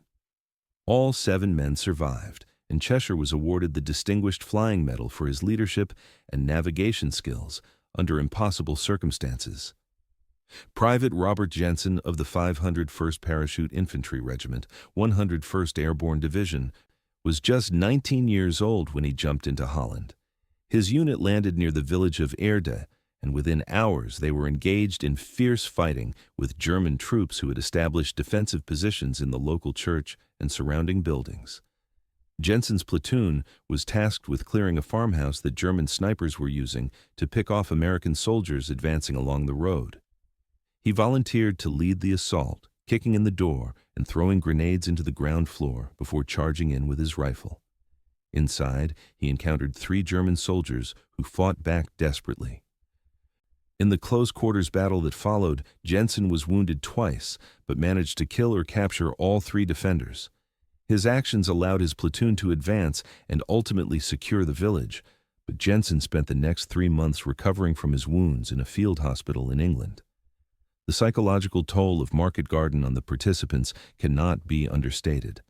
All 7 men survived, and Cheshire was awarded the Distinguished Flying Medal for his leadership and navigation skills under impossible circumstances. Private Robert Jensen of the 501st Parachute Infantry Regiment, 101st Airborne Division, was just 19 years old when he jumped into Holland. His unit landed near the village of Eerde, and within hours they were engaged in fierce fighting with German troops who had established defensive positions in the local church and surrounding buildings. Jensen's platoon was tasked with clearing a farmhouse that German snipers were using to pick off American soldiers advancing along the road. He volunteered to lead the assault, kicking in the door and throwing grenades into the ground floor before charging in with his rifle. Inside, he encountered 3 German soldiers who fought back desperately. In the close-quarters battle that followed, Jensen was wounded twice, but managed to kill or capture all 3 defenders. His actions allowed his platoon to advance and ultimately secure the village, but Jensen spent the next 3 months recovering from his wounds in a field hospital in England. The psychological toll of Market Garden on the participants cannot be understated.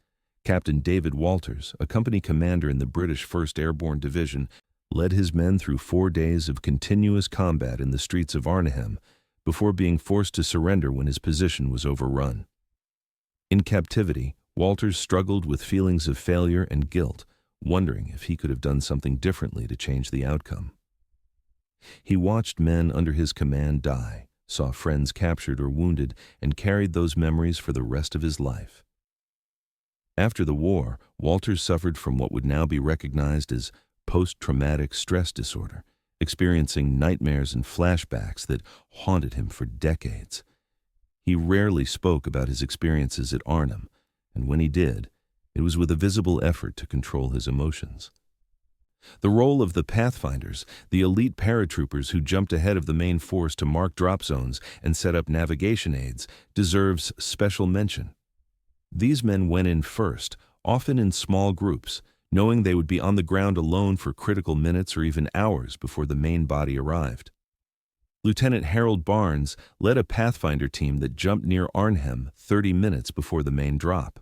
Captain David Walters, a company commander in the British 1st Airborne Division, led his men through 4 days of continuous combat in the streets of Arnhem before being forced to surrender when his position was overrun. In captivity, Walters struggled with feelings of failure and guilt, wondering if he could have done something differently to change the outcome. He watched men under his command die, saw friends captured or wounded, and carried those memories for the rest of his life. After the war, Walters suffered from what would now be recognized as post-traumatic stress disorder, experiencing nightmares and flashbacks that haunted him for decades. He rarely spoke about his experiences at Arnhem, and when he did, it was with a visible effort to control his emotions. The role of the Pathfinders, the elite paratroopers who jumped ahead of the main force to mark drop zones and set up navigation aids, deserves special mention. These men went in first, often in small groups, knowing they would be on the ground alone for critical minutes or even hours before the main body arrived. Lieutenant Harold Barnes led a Pathfinder team that jumped near Arnhem 30 minutes before the main drop.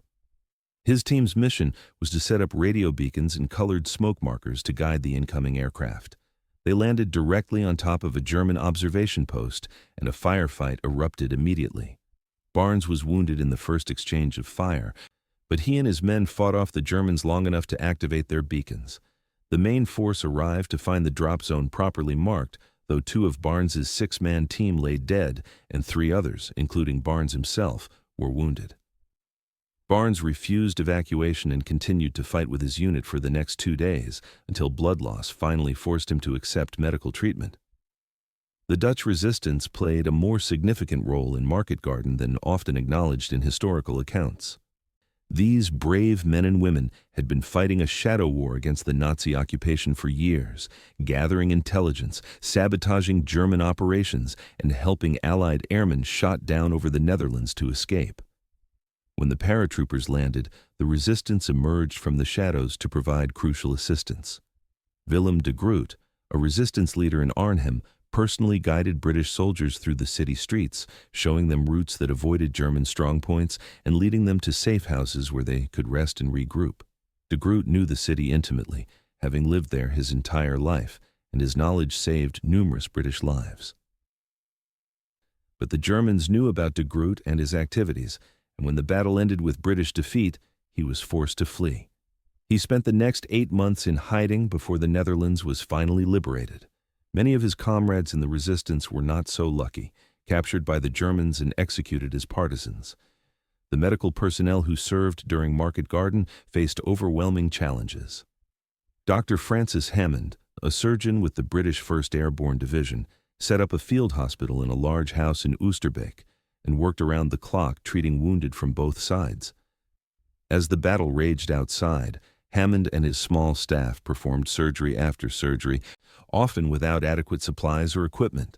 His team's mission was to set up radio beacons and colored smoke markers to guide the incoming aircraft. They landed directly on top of a German observation post, and a firefight erupted immediately. Barnes was wounded in the first exchange of fire, but he and his men fought off the Germans long enough to activate their beacons. The main force arrived to find the drop zone properly marked, though 2 of Barnes's 6-man team lay dead, and 3 others, including Barnes himself, were wounded. Barnes refused evacuation and continued to fight with his unit for the next 2 days, until blood loss finally forced him to accept medical treatment. The Dutch resistance played a more significant role in Market Garden than often acknowledged in historical accounts. These brave men and women had been fighting a shadow war against the Nazi occupation for years, gathering intelligence, sabotaging German operations, and helping Allied airmen shot down over the Netherlands to escape. When the paratroopers landed, the resistance emerged from the shadows to provide crucial assistance. Willem de Groot, a resistance leader in Arnhem, personally guided British soldiers through the city streets, showing them routes that avoided German strongpoints and leading them to safe houses where they could rest and regroup. De Groot knew the city intimately, having lived there his entire life, and his knowledge saved numerous British lives. But the Germans knew about de Groot and his activities, and when the battle ended with British defeat, he was forced to flee. He spent the next 8 months in hiding before the Netherlands was finally liberated. Many of his comrades in the resistance were not so lucky, captured by the Germans and executed as partisans. The medical personnel who served during Market Garden faced overwhelming challenges. Dr. Francis Hammond, a surgeon with the British 1st Airborne Division, set up a field hospital in a large house in Oosterbeek and worked around the clock treating wounded from both sides. As the battle raged outside, Hammond and his small staff performed surgery after surgery, often without adequate supplies or equipment.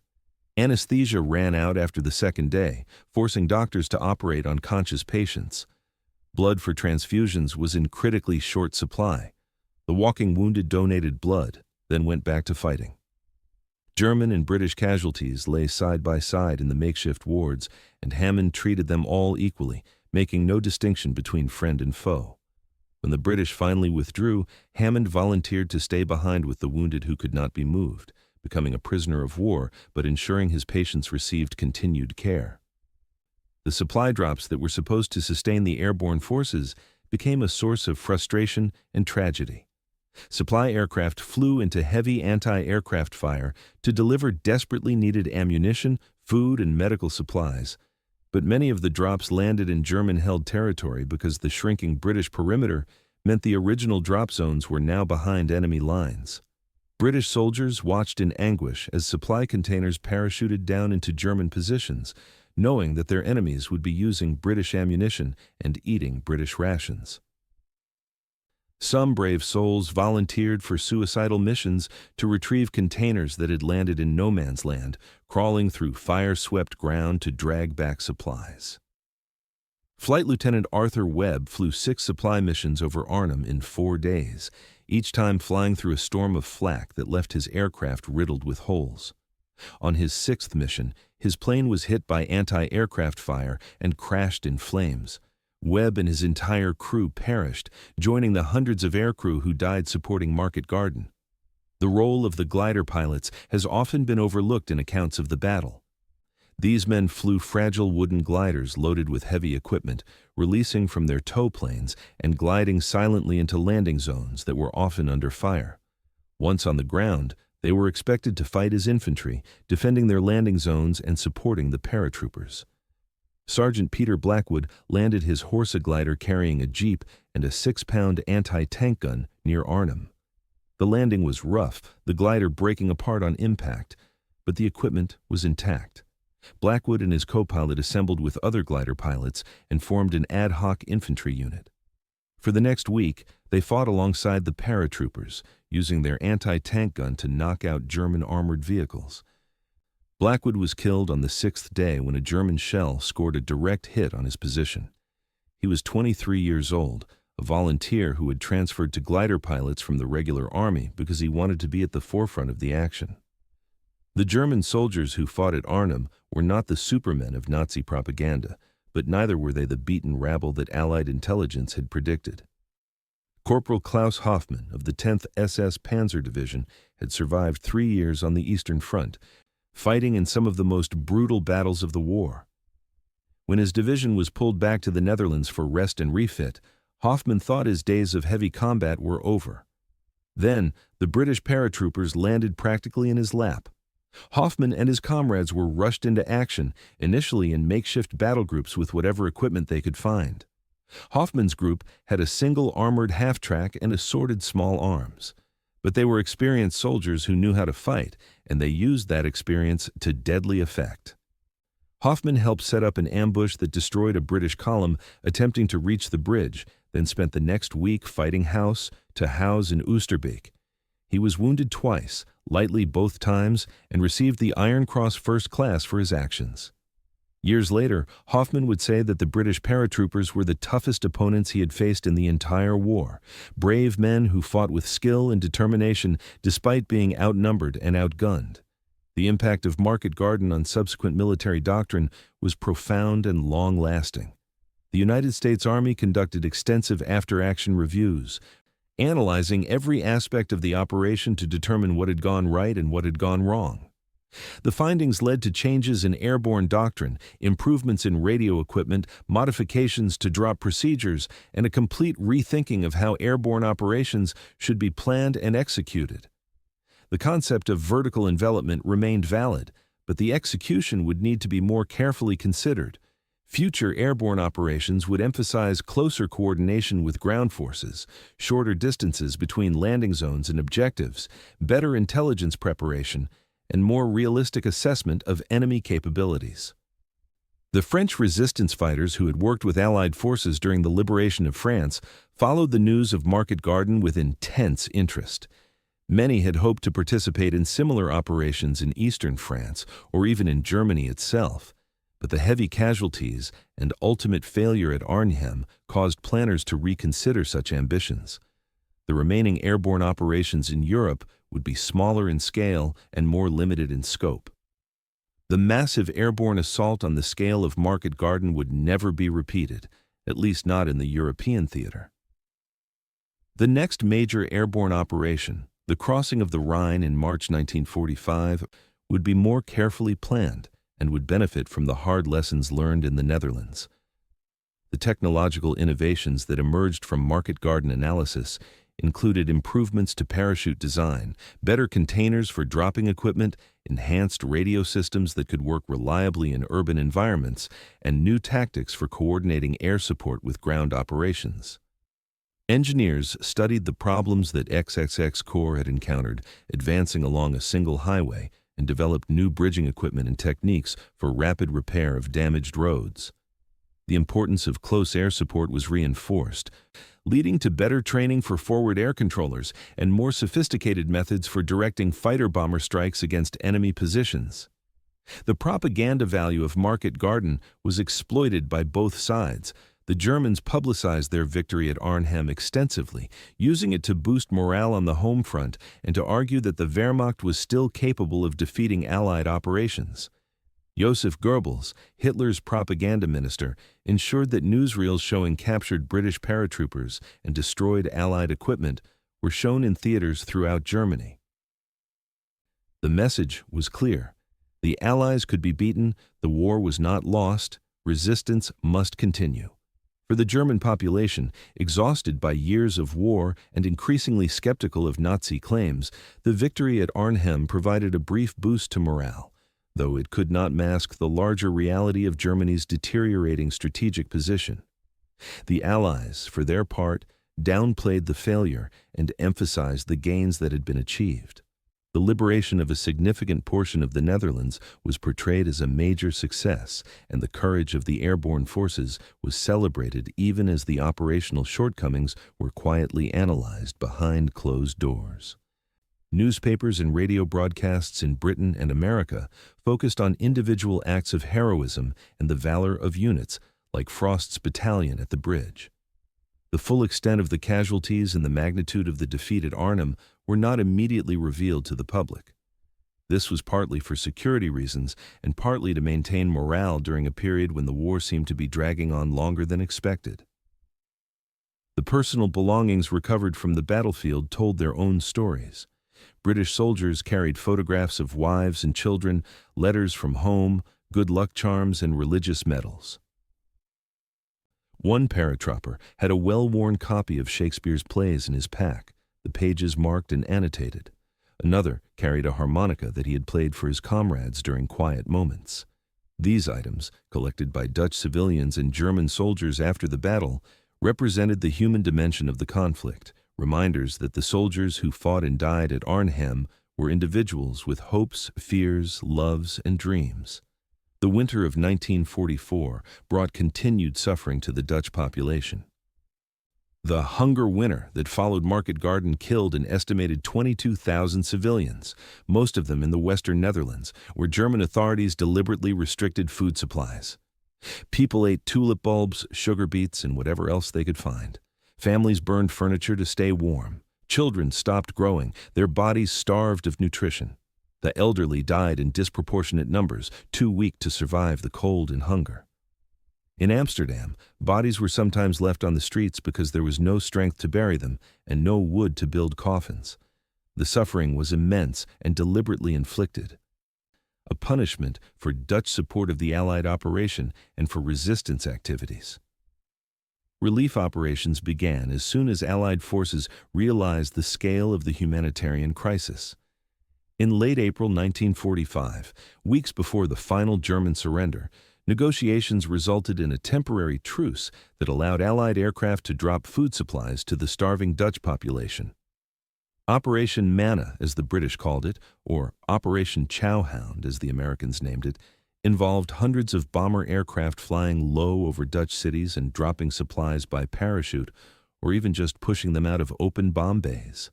Anesthesia ran out after the second day, forcing doctors to operate on conscious patients. Blood for transfusions was in critically short supply. The walking wounded donated blood, then went back to fighting. German and British casualties lay side by side in the makeshift wards, and Hammond treated them all equally, making no distinction between friend and foe. When the British finally withdrew, Hammond volunteered to stay behind with the wounded who could not be moved, becoming a prisoner of war but ensuring his patients received continued care. The supply drops that were supposed to sustain the airborne forces became a source of frustration and tragedy. Supply aircraft flew into heavy anti-aircraft fire to deliver desperately needed ammunition, food, and medical supplies. But many of the drops landed in German-held territory because the shrinking British perimeter meant the original drop zones were now behind enemy lines. British soldiers watched in anguish as supply containers parachuted down into German positions, knowing that their enemies would be using British ammunition and eating British rations. Some brave souls volunteered for suicidal missions to retrieve containers that had landed in no man's land, crawling through fire-swept ground to drag back supplies. Flight Lieutenant Arthur Webb flew 6 supply missions over Arnhem in 4 days, each time flying through a storm of flak that left his aircraft riddled with holes. On his 6th mission, his plane was hit by anti-aircraft fire and crashed in flames. Webb and his entire crew perished, joining the hundreds of aircrew who died supporting Market Garden. The role of the glider pilots has often been overlooked in accounts of the battle. These men flew fragile wooden gliders loaded with heavy equipment, releasing from their tow planes and gliding silently into landing zones that were often under fire. Once on the ground, they were expected to fight as infantry, defending their landing zones and supporting the paratroopers. Sergeant Peter Blackwood landed his Horsa glider carrying a jeep and a 6-pound anti-tank gun near Arnhem. The landing was rough, the glider breaking apart on impact, but the equipment was intact. Blackwood and his co-pilot assembled with other glider pilots and formed an ad hoc infantry unit. For the next week, they fought alongside the paratroopers, using their anti-tank gun to knock out German armored vehicles. Blackwood was killed on the 6th day when a German shell scored a direct hit on his position. He was 23 years old, a volunteer who had transferred to glider pilots from the regular army because he wanted to be at the forefront of the action. The German soldiers who fought at Arnhem were not the supermen of Nazi propaganda, but neither were they the beaten rabble that Allied intelligence had predicted. Corporal Klaus Hoffmann of the 10th SS Panzer Division had survived 3 years on the Eastern Front, fighting in some of the most brutal battles of the war. When his division was pulled back to the Netherlands for rest and refit, Hoffmann thought his days of heavy combat were over. Then, the British paratroopers landed practically in his lap. Hoffmann and his comrades were rushed into action, initially in makeshift battle groups with whatever equipment they could find. Hoffmann's group had a single armored half-track and assorted small arms. But they were experienced soldiers who knew how to fight, and they used that experience to deadly effect. Hoffmann helped set up an ambush that destroyed a British column attempting to reach the bridge, then spent the next week fighting house to house in Oosterbeek. He was wounded twice, lightly both times, and received the Iron Cross First Class for his actions. Years later, Hoffmann would say that the British paratroopers were the toughest opponents he had faced in the entire war, brave men who fought with skill and determination despite being outnumbered and outgunned. The impact of Market Garden on subsequent military doctrine was profound and long-lasting. The United States Army conducted extensive after-action reviews, analyzing every aspect of the operation to determine what had gone right and what had gone wrong. The findings led to changes in airborne doctrine, improvements in radio equipment, modifications to drop procedures, and a complete rethinking of how airborne operations should be planned and executed. The concept of vertical envelopment remained valid, but the execution would need to be more carefully considered. Future airborne operations would emphasize closer coordination with ground forces, shorter distances between landing zones and objectives, better intelligence preparation, and more realistic assessment of enemy capabilities. The French resistance fighters who had worked with Allied forces during the liberation of France followed the news of Market Garden with intense interest. Many had hoped to participate in similar operations in eastern France or even in Germany itself, but the heavy casualties and ultimate failure at Arnhem caused planners to reconsider such ambitions. The remaining airborne operations in Europe would be smaller in scale and more limited in scope. The massive airborne assault on the scale of Market Garden would never be repeated, at least not in the European theater. The next major airborne operation, the crossing of the Rhine in March 1945, would be more carefully planned and would benefit from the hard lessons learned in the Netherlands. The technological innovations that emerged from Market Garden analysis included improvements to parachute design, better containers for dropping equipment, enhanced radio systems that could work reliably in urban environments, and new tactics for coordinating air support with ground operations. Engineers studied the problems that XXX Corps had encountered advancing along a single highway and developed new bridging equipment and techniques for rapid repair of damaged roads. The importance of close air support was reinforced, leading to better training for forward air controllers and more sophisticated methods for directing fighter-bomber strikes against enemy positions. The propaganda value of Market Garden was exploited by both sides. The Germans publicized their victory at Arnhem extensively, using it to boost morale on the home front and to argue that the Wehrmacht was still capable of defeating Allied operations. Joseph Goebbels, Hitler's propaganda minister, ensured that newsreels showing captured British paratroopers and destroyed Allied equipment were shown in theaters throughout Germany. The message was clear. The Allies could be beaten, the war was not lost, resistance must continue. For the German population, exhausted by years of war and increasingly skeptical of Nazi claims, the victory at Arnhem provided a brief boost to morale, though it could not mask the larger reality of Germany's deteriorating strategic position. The Allies, for their part, downplayed the failure and emphasized the gains that had been achieved. The liberation of a significant portion of the Netherlands was portrayed as a major success, and the courage of the airborne forces was celebrated even as the operational shortcomings were quietly analyzed behind closed doors. Newspapers and radio broadcasts in Britain and America focused on individual acts of heroism and the valor of units like Frost's battalion at the bridge. The full extent of the casualties and the magnitude of the defeat at Arnhem were not immediately revealed to the public. This was partly for security reasons and partly to maintain morale during a period when the war seemed to be dragging on longer than expected. The personal belongings recovered from the battlefield told their own stories. British soldiers carried photographs of wives and children, letters from home, good luck charms, and religious medals. One paratrooper had a well-worn copy of Shakespeare's plays in his pack, the pages marked and annotated. Another carried a harmonica that he had played for his comrades during quiet moments. These items, collected by Dutch civilians and German soldiers after the battle, represented the human dimension of the conflict, reminders that the soldiers who fought and died at Arnhem were individuals with hopes, fears, loves, and dreams. The winter of 1944 brought continued suffering to the Dutch population. The hunger winter that followed Market Garden killed an estimated 22,000 civilians, most of them in the western Netherlands, where German authorities deliberately restricted food supplies. People ate tulip bulbs, sugar beets, and whatever else they could find. Families burned furniture to stay warm. Children stopped growing, their bodies starved of nutrition. The elderly died in disproportionate numbers, too weak to survive the cold and hunger. In Amsterdam, bodies were sometimes left on the streets because there was no strength to bury them and no wood to build coffins. The suffering was immense and deliberately inflicted, a punishment for Dutch support of the Allied operation and for resistance activities. Relief operations began as soon as Allied forces realized the scale of the humanitarian crisis. In late April 1945, weeks before the final German surrender, Negotiations resulted in a temporary truce that allowed Allied aircraft to drop food supplies to the starving Dutch population. Operation Manna, as the British called it, or Operation Chowhound, as the Americans named it, involved hundreds of bomber aircraft flying low over Dutch cities and dropping supplies by parachute, or even just pushing them out of open bomb bays.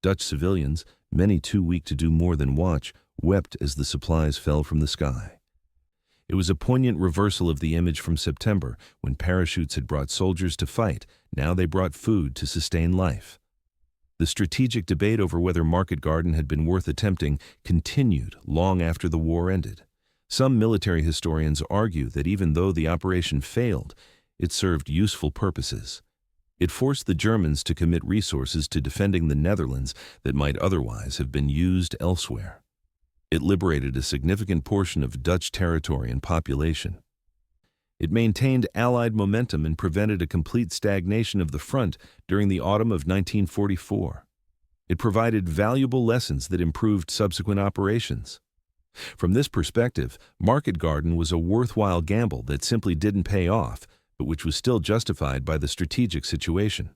Dutch civilians, many too weak to do more than watch, wept as the supplies fell from the sky. It was a poignant reversal of the image from September, when parachutes had brought soldiers to fight. Now they brought food to sustain life. The strategic debate over whether Market Garden had been worth attempting continued long after the war ended. Some military historians argue that even though the operation failed, it served useful purposes. It forced the Germans to commit resources to defending the Netherlands that might otherwise have been used elsewhere. It liberated a significant portion of Dutch territory and population. It maintained Allied momentum and prevented a complete stagnation of the front during the autumn of 1944. It provided valuable lessons that improved subsequent operations. From this perspective, Market Garden was a worthwhile gamble that simply didn't pay off, but which was still justified by the strategic situation.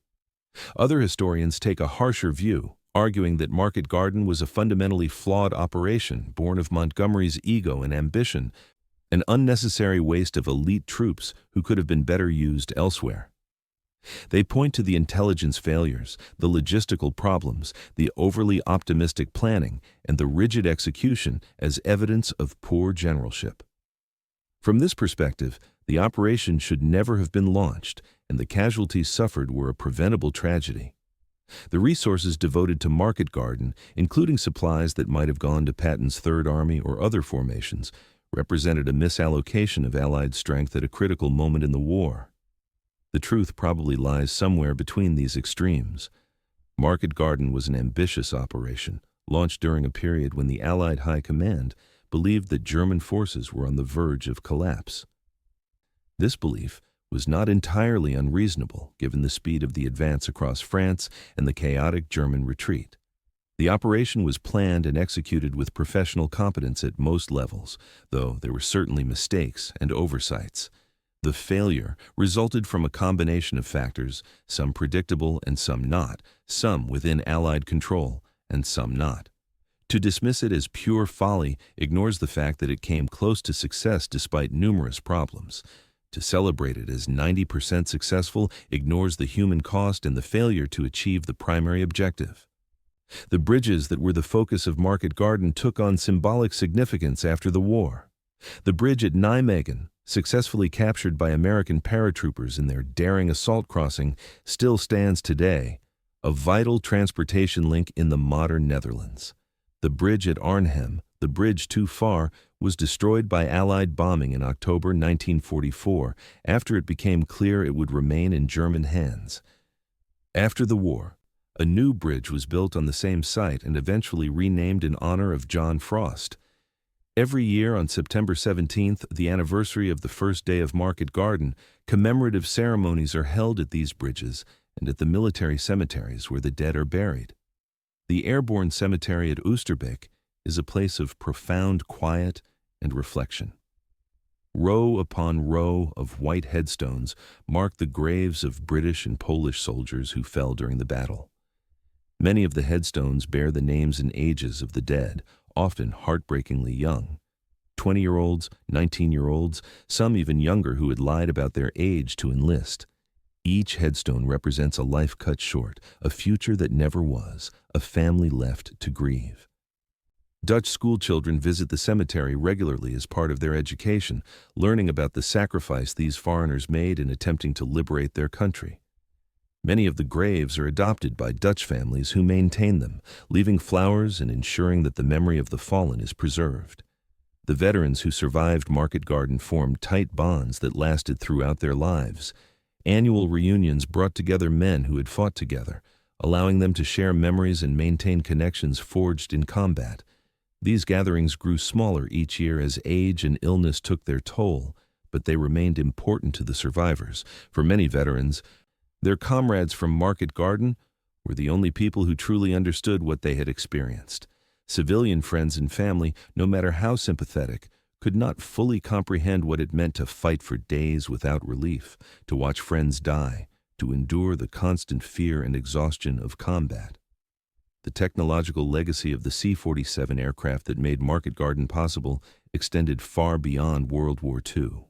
Other historians take a harsher view, arguing that Market Garden was a fundamentally flawed operation born of Montgomery's ego and ambition, an unnecessary waste of elite troops who could have been better used elsewhere. They point to the intelligence failures, the logistical problems, the overly optimistic planning, and the rigid execution as evidence of poor generalship. From this perspective, the operation should never have been launched, and the casualties suffered were a preventable tragedy. The resources devoted to Market Garden, including supplies that might have gone to Patton's Third Army or other formations, represented a misallocation of Allied strength at a critical moment in the war. The truth probably lies somewhere between these extremes. Market Garden was an ambitious operation, launched during a period when the Allied High Command believed that German forces were on the verge of collapse. This belief was not entirely unreasonable given the speed of the advance across France and the chaotic German retreat. The operation was planned and executed with professional competence at most levels, though there were certainly mistakes and oversights. The failure resulted from a combination of factors, some predictable and some not, some within Allied control and some not. To dismiss it as pure folly ignores the fact that it came close to success despite numerous problems. To celebrate it as 90% successful ignores the human cost and the failure to achieve the primary objective. The bridges that were the focus of Market Garden took on symbolic significance after the war. The bridge at Nijmegen, successfully captured by American paratroopers in their daring assault crossing, still stands today, a vital transportation link in the modern Netherlands. The bridge at Arnhem, the bridge too far, was destroyed by Allied bombing in October 1944 after it became clear it would remain in German hands. After the war, a new bridge was built on the same site and eventually renamed in honor of John Frost. Every year on September 17th, the anniversary of the first day of Market Garden, commemorative ceremonies are held at these bridges and at the military cemeteries where the dead are buried. The Airborne Cemetery at Oosterbeek is a place of profound quiet and reflection. Row upon row of white headstones mark the graves of British and Polish soldiers who fell during the battle. Many of the headstones bear the names and ages of the dead, often heartbreakingly young. 20-year-olds, 19-year-olds, some even younger who had lied about their age to enlist. Each headstone represents a life cut short, a future that never was, a family left to grieve. Dutch schoolchildren visit the cemetery regularly as part of their education, learning about the sacrifice these foreigners made in attempting to liberate their country. Many of the graves are adopted by Dutch families who maintain them, leaving flowers and ensuring that the memory of the fallen is preserved. The veterans who survived Market Garden formed tight bonds that lasted throughout their lives. Annual reunions brought together men who had fought together, allowing them to share memories and maintain connections forged in combat. These gatherings grew smaller each year as age and illness took their toll, but they remained important to the survivors. For many veterans, their comrades from Market Garden were the only people who truly understood what they had experienced. Civilian friends and family, no matter how sympathetic, could not fully comprehend what it meant to fight for days without relief, to watch friends die, to endure the constant fear and exhaustion of combat. The technological legacy of the C-47 aircraft that made Market Garden possible extended far beyond World War II.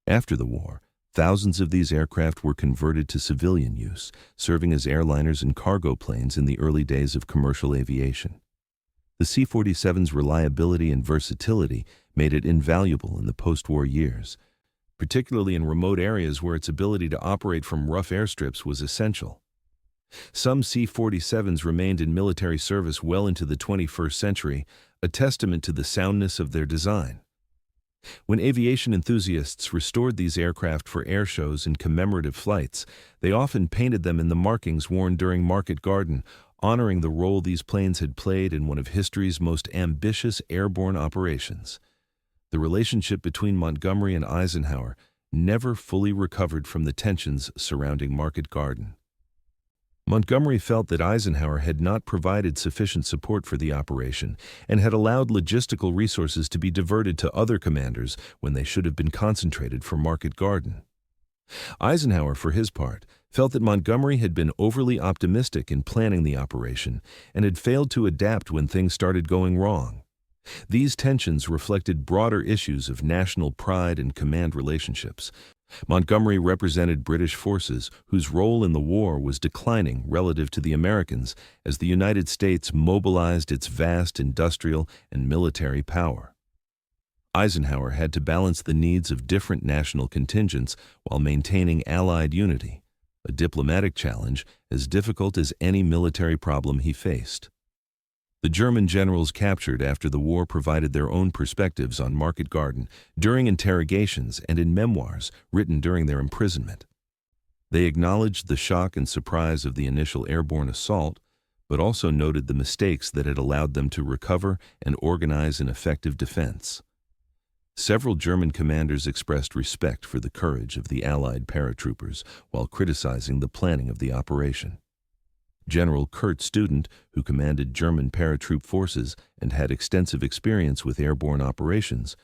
After the war, thousands of these aircraft were converted to civilian use, serving as airliners and cargo planes in the early days of commercial aviation. The C-47's reliability and versatility made it invaluable in the post-war years, particularly in remote areas where its ability to operate from rough airstrips was essential. Some C-47s remained in military service well into the 21st century, a testament to the soundness of their design. When aviation enthusiasts restored these aircraft for air shows and commemorative flights, they often painted them in the markings worn during Market Garden, honoring the role these planes had played in one of history's most ambitious airborne operations. The relationship between Montgomery and Eisenhower never fully recovered from the tensions surrounding Market Garden. Montgomery felt that Eisenhower had not provided sufficient support for the operation and had allowed logistical resources to be diverted to other commanders when they should have been concentrated for Market Garden. Eisenhower, for his part, felt that Montgomery had been overly optimistic in planning the operation and had failed to adapt when things started going wrong. These tensions reflected broader issues of national pride and command relationships. Montgomery represented British forces whose role in the war was declining relative to the Americans as the United States mobilized its vast industrial and military power. Eisenhower had to balance the needs of different national contingents while maintaining Allied unity, a diplomatic challenge as difficult as any military problem he faced. The German generals captured after the war provided their own perspectives on Market Garden during interrogations and in memoirs written during their imprisonment. They acknowledged the shock and surprise of the initial airborne assault, but also noted the mistakes that had allowed them to recover and organize an effective defense. Several German commanders expressed respect for the courage of the Allied paratroopers while criticizing the planning of the operation. General Kurt Student, who commanded German paratroop forces and had extensive experience with airborne operations,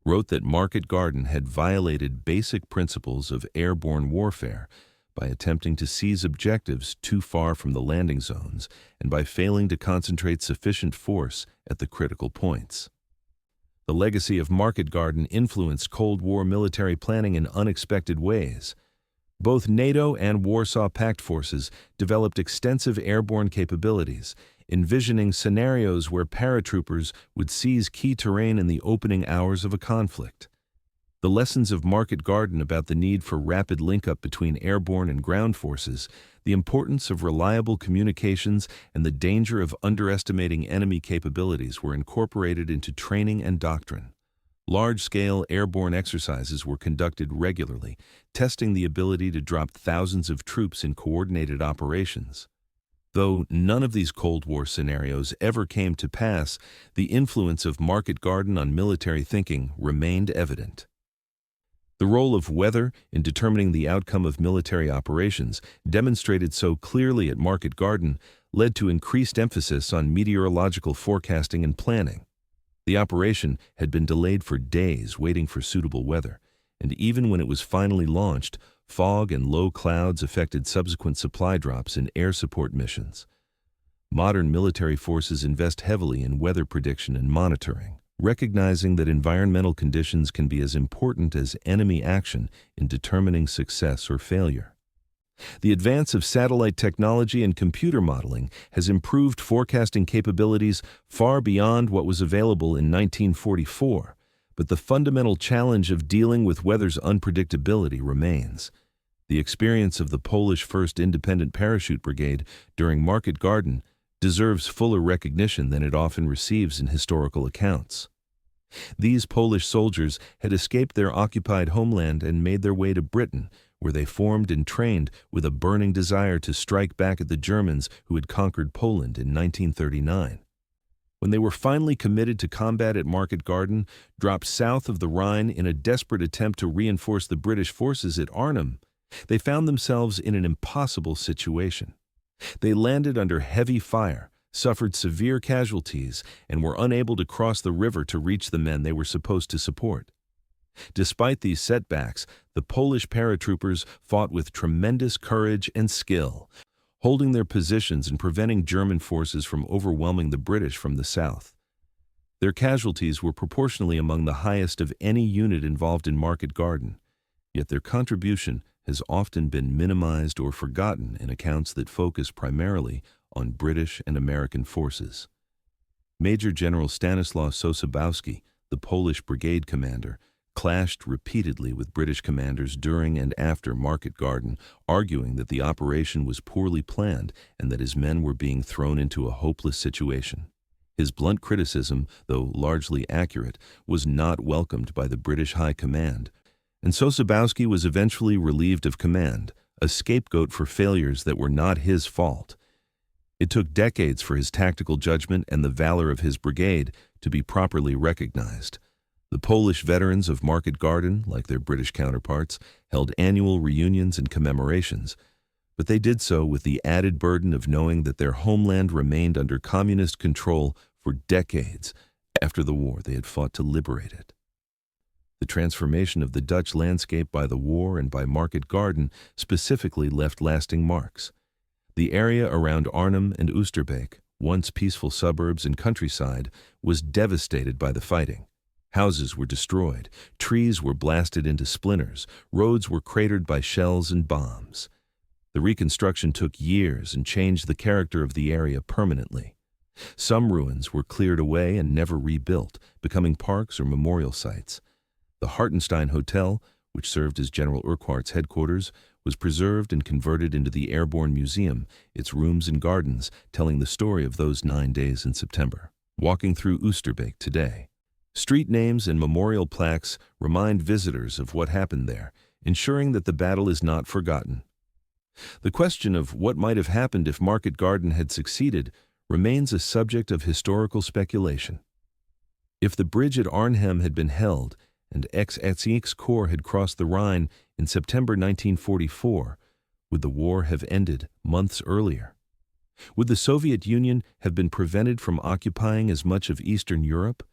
wrote that Market Garden had violated basic principles of airborne warfare by attempting to seize objectives too far from the landing zones and by failing to concentrate sufficient force at the critical points. The legacy of Market Garden influenced Cold War military planning in unexpected ways. Both NATO and Warsaw Pact forces developed extensive airborne capabilities, envisioning scenarios where paratroopers would seize key terrain in the opening hours of a conflict. The lessons of Market Garden about the need for rapid link-up between airborne and ground forces, the importance of reliable communications, and the danger of underestimating enemy capabilities were incorporated into training and doctrine. Large-scale airborne exercises were conducted regularly, testing the ability to drop thousands of troops in coordinated operations. Though none of these Cold War scenarios ever came to pass, the influence of Market Garden on military thinking remained evident. The role of weather in determining the outcome of military operations, demonstrated so clearly at Market Garden, led to increased emphasis on meteorological forecasting and planning. The operation had been delayed for days waiting for suitable weather, and even when it was finally launched, fog and low clouds affected subsequent supply drops and air support missions. Modern military forces invest heavily in weather prediction and monitoring, recognizing that environmental conditions can be as important as enemy action in determining success or failure. The advance of satellite technology and computer modeling has improved forecasting capabilities far beyond what was available in 1944, but the fundamental challenge of dealing with weather's unpredictability remains. The experience of the Polish 1st Independent Parachute Brigade during Market Garden deserves fuller recognition than it often receives in historical accounts. These Polish soldiers had escaped their occupied homeland and made their way to Britain, where they formed and trained with a burning desire to strike back at the Germans who had conquered Poland in 1939. When they were finally committed to combat at Market Garden, dropped south of the Rhine in a desperate attempt to reinforce the British forces at Arnhem, they found themselves in an impossible situation. They landed under heavy fire, suffered severe casualties, and were unable to cross the river to reach the men they were supposed to support. Despite these setbacks, the Polish paratroopers fought with tremendous courage and skill, holding their positions and preventing German forces from overwhelming the British from the south. Their casualties were proportionally among the highest of any unit involved in Market Garden, yet their contribution has often been minimized or forgotten in accounts that focus primarily on British and American forces. Major General Stanislaw Sosabowski, the Polish brigade commander, clashed repeatedly with British commanders during and after Market Garden, arguing that the operation was poorly planned and that his men were being thrown into a hopeless situation. His blunt criticism, though largely accurate, was not welcomed by the British High Command, and Sosabowski was eventually relieved of command, a scapegoat for failures that were not his fault. It took decades for his tactical judgment and the valor of his brigade to be properly recognized. The Polish veterans of Market Garden, like their British counterparts, held annual reunions and commemorations, but they did so with the added burden of knowing that their homeland remained under communist control for decades after the war they had fought to liberate it. The transformation of the Dutch landscape by the war and by Market Garden specifically left lasting marks. The area around Arnhem and Oosterbeek, once peaceful suburbs and countryside, was devastated by the fighting. Houses were destroyed, trees were blasted into splinters, roads were cratered by shells and bombs. The reconstruction took years and changed the character of the area permanently. Some ruins were cleared away and never rebuilt, becoming parks or memorial sites. The Hartenstein Hotel, which served as General Urquhart's headquarters, was preserved and converted into the Airborne Museum, its rooms and gardens telling the story of those 9 days in September. Walking through Oosterbeek today, street names and memorial plaques remind visitors of what happened there, ensuring that the battle is not forgotten. The question of what might have happened if Market Garden had succeeded remains a subject of historical speculation. If the bridge at Arnhem had been held and XXX Corps had crossed the Rhine in September 1944, would the war have ended months earlier? Would the Soviet Union have been prevented from occupying as much of Eastern Europe?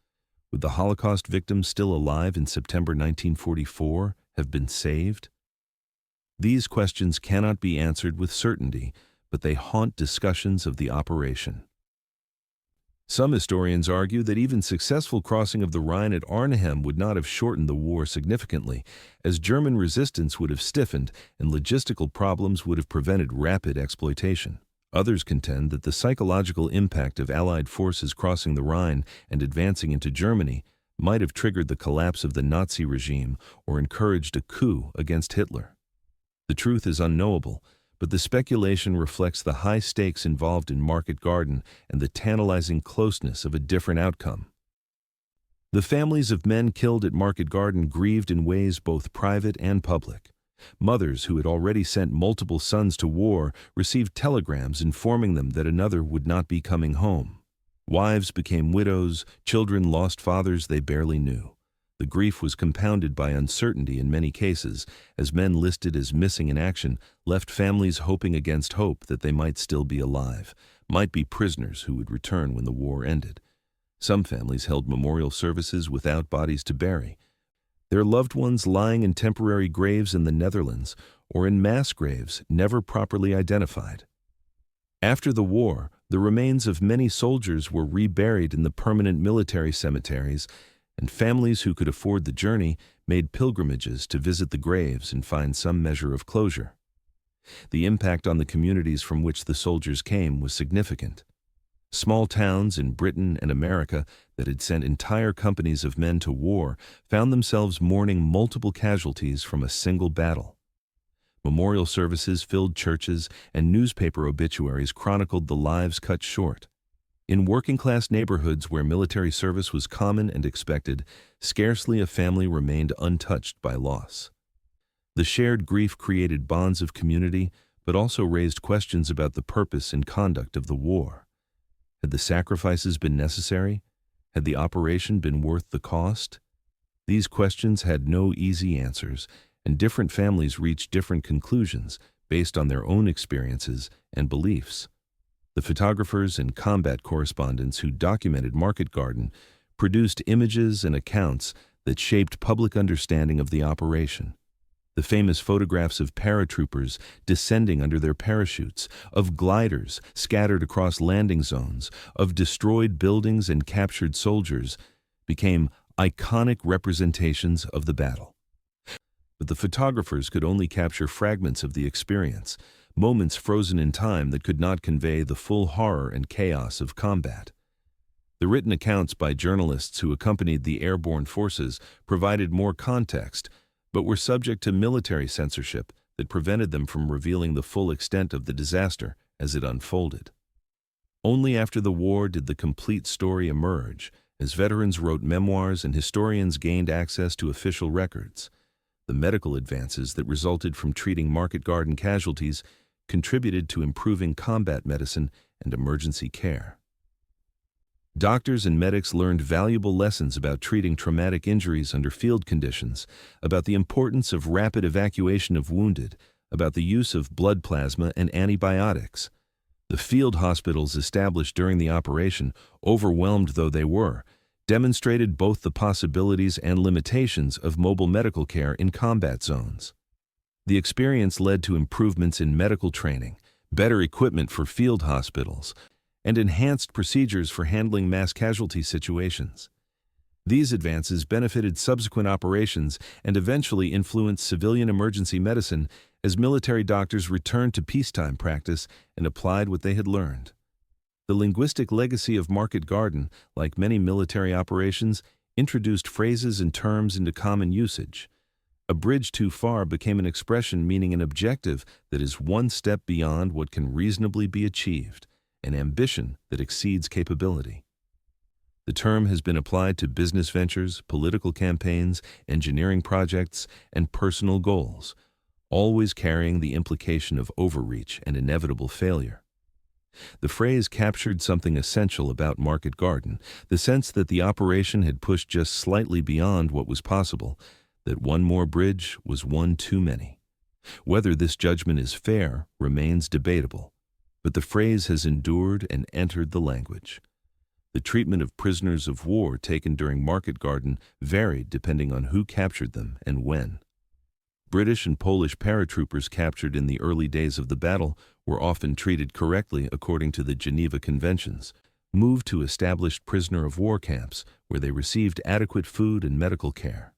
Would the Holocaust victims still alive in September 1944 have been saved? These questions cannot be answered with certainty, but they haunt discussions of the operation. Some historians argue that even successful crossing of the Rhine at Arnhem would not have shortened the war significantly, as German resistance would have stiffened and logistical problems would have prevented rapid exploitation. Others contend that the psychological impact of Allied forces crossing the Rhine and advancing into Germany might have triggered the collapse of the Nazi regime or encouraged a coup against Hitler. The truth is unknowable, but the speculation reflects the high stakes involved in Market Garden and the tantalizing closeness of a different outcome. The families of men killed at Market Garden grieved in ways both private and public. Mothers who had already sent multiple sons to war received telegrams informing them that another would not be coming home. Wives became widows, children lost fathers they barely knew. The grief was compounded by uncertainty in many cases, as men listed as missing in action left families hoping against hope that they might still be alive, might be prisoners who would return when the war ended. Some families held memorial services without bodies to bury, their loved ones lying in temporary graves in the Netherlands or in mass graves never properly identified. After the war, the remains of many soldiers were reburied in the permanent military cemeteries, and families who could afford the journey made pilgrimages to visit the graves and find some measure of closure. The impact on the communities from which the soldiers came was significant. Small towns in Britain and America that had sent entire companies of men to war found themselves mourning multiple casualties from a single battle. Memorial services filled churches, and newspaper obituaries chronicled the lives cut short. In working-class neighborhoods where military service was common and expected, scarcely a family remained untouched by loss. The shared grief created bonds of community, but also raised questions about the purpose and conduct of the war. Had the sacrifices been necessary? Had the operation been worth the cost? These questions had no easy answers, and different families reached different conclusions based on their own experiences and beliefs. The photographers and combat correspondents who documented Market Garden produced images and accounts that shaped public understanding of the operation. The famous photographs of paratroopers descending under their parachutes, of gliders scattered across landing zones, of destroyed buildings and captured soldiers became iconic representations of the battle. But the photographers could only capture fragments of the experience, moments frozen in time that could not convey the full horror and chaos of combat. The written accounts by journalists who accompanied the airborne forces provided more context, but were subject to military censorship that prevented them from revealing the full extent of the disaster as it unfolded. Only after the war did the complete story emerge, as veterans wrote memoirs and historians gained access to official records. The medical advances that resulted from treating Market Garden casualties contributed to improving combat medicine and emergency care. Doctors and medics learned valuable lessons about treating traumatic injuries under field conditions, about the importance of rapid evacuation of wounded, about the use of blood plasma and antibiotics. The field hospitals established during the operation, overwhelmed though they were, demonstrated both the possibilities and limitations of mobile medical care in combat zones. The experience led to improvements in medical training, better equipment for field hospitals, and enhanced procedures for handling mass casualty situations. These advances benefited subsequent operations and eventually influenced civilian emergency medicine as military doctors returned to peacetime practice and applied what they had learned. The linguistic legacy of Market Garden, like many military operations, introduced phrases and terms into common usage. A bridge too far became an expression meaning an objective that is one step beyond what can reasonably be achieved, an ambition that exceeds capability. The term has been applied to business ventures, political campaigns, engineering projects, and personal goals, always carrying the implication of overreach and inevitable failure. The phrase captured something essential about Market Garden, the sense that the operation had pushed just slightly beyond what was possible, that one more bridge was one too many. Whether this judgment is fair remains debatable, but the phrase has endured and entered the language. The treatment of prisoners of war taken during Market Garden varied depending on who captured them and when. British and Polish paratroopers captured in the early days of the battle were often treated correctly according to the Geneva Conventions, moved to established prisoner of war camps where they received adequate food and medical care.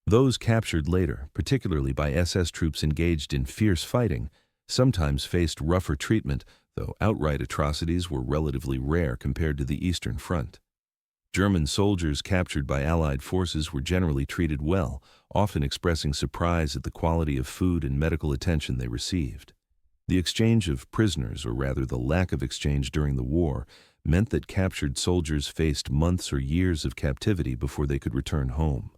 Those captured later, particularly by SS troops engaged in fierce fighting, sometimes faced rougher treatment, though outright atrocities were relatively rare compared to the Eastern Front. German soldiers captured by Allied forces were generally treated well, often expressing surprise at the quality of food and medical attention they received. The exchange of prisoners, or rather the lack of exchange during the war, meant that captured soldiers faced months or years of captivity before they could return home.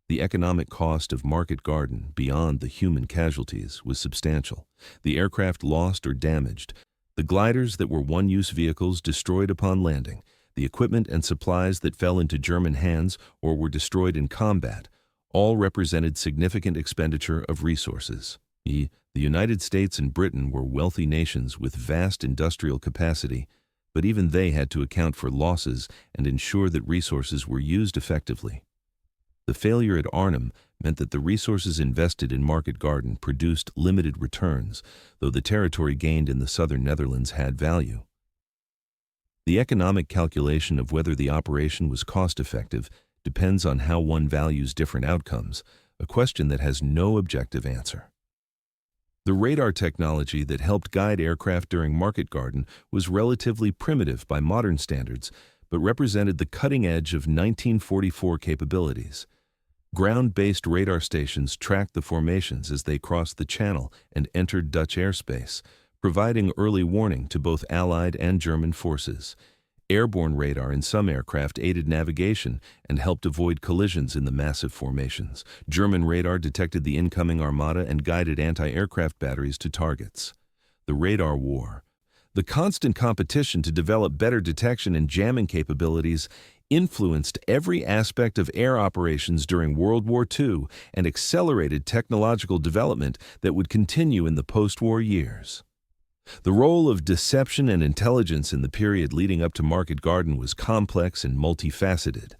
The economic cost of Market Garden, beyond the human casualties, was substantial. The aircraft lost or damaged, the gliders that were one-use vehicles destroyed upon landing, the equipment and supplies that fell into German hands or were destroyed in combat, all represented significant expenditure of resources. The United States and Britain were wealthy nations with vast industrial capacity, but even they had to account for losses and ensure that resources were used effectively. The failure at Arnhem meant that the resources invested in Market Garden produced limited returns, though the territory gained in the southern Netherlands had value. The economic calculation of whether the operation was cost-effective depends on how one values different outcomes, a question that has no objective answer. The radar technology that helped guide aircraft during Market Garden was relatively primitive by modern standards, but represented the cutting edge of 1944 capabilities. Ground-based radar stations tracked the formations as they crossed the Channel and entered Dutch airspace, providing early warning to both Allied and German forces. Airborne radar in some aircraft aided navigation and helped avoid collisions in the massive formations. German radar detected the incoming armada and guided anti-aircraft batteries to targets. The radar war, the constant competition to develop better detection and jamming capabilities, influenced every aspect of air operations during World War II and accelerated technological development that would continue in the post-war years. The role of deception and intelligence in the period leading up to Market Garden was complex and multifaceted.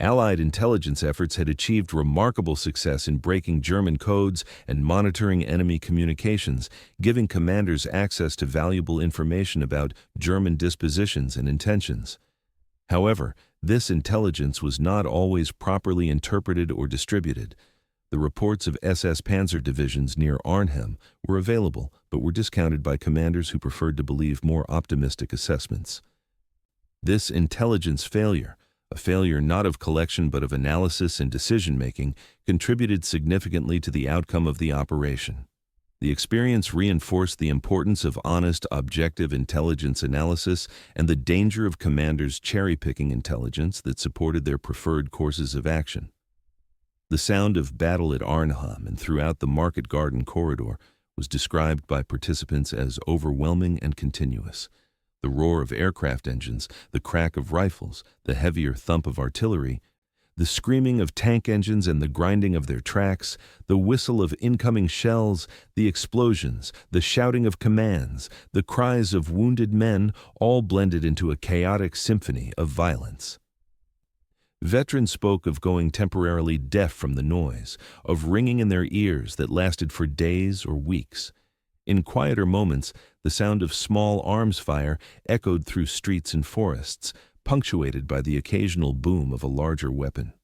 Allied intelligence efforts had achieved remarkable success in breaking German codes and monitoring enemy communications, giving commanders access to valuable information about German dispositions and intentions. However, this intelligence was not always properly interpreted or distributed. The reports of SS Panzer divisions near Arnhem were available, but were discounted by commanders who preferred to believe more optimistic assessments. This intelligence failure, a failure not of collection but of analysis and decision-making, contributed significantly to the outcome of the operation. The experience reinforced the importance of honest, objective intelligence analysis and the danger of commanders cherry-picking intelligence that supported their preferred courses of action. The sound of battle at Arnhem and throughout the Market Garden corridor was described by participants as overwhelming and continuous. The roar of aircraft engines, the crack of rifles, the heavier thump of artillery, the screaming of tank engines and the grinding of their tracks, the whistle of incoming shells, the explosions, the shouting of commands, the cries of wounded men, all blended into a chaotic symphony of violence. Veterans spoke of going temporarily deaf from the noise, of ringing in their ears that lasted for days or weeks. In quieter moments, the sound of small arms fire echoed through streets and forests, punctuated by the occasional boom of a larger weapon.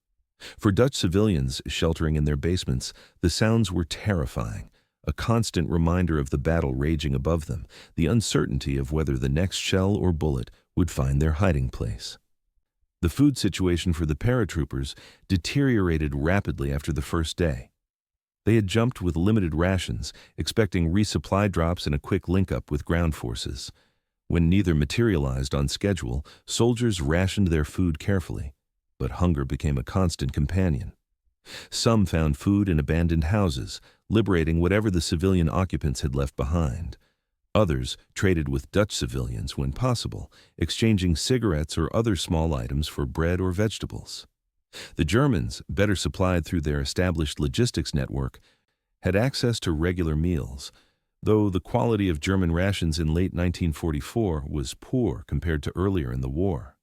For Dutch civilians sheltering in their basements, the sounds were terrifying, a constant reminder of the battle raging above them, the uncertainty of whether the next shell or bullet would find their hiding place. The food situation for the paratroopers deteriorated rapidly after the first day. They had jumped with limited rations, expecting resupply drops and a quick link-up with ground forces. When neither materialized on schedule, soldiers rationed their food carefully, but hunger became a constant companion. Some found food in abandoned houses, liberating whatever the civilian occupants had left behind. Others traded with Dutch civilians when possible, exchanging cigarettes or other small items for bread or vegetables. The Germans, better supplied through their established logistics network, had access to regular meals, though the quality of German rations in late 1944 was poor compared to earlier in the war.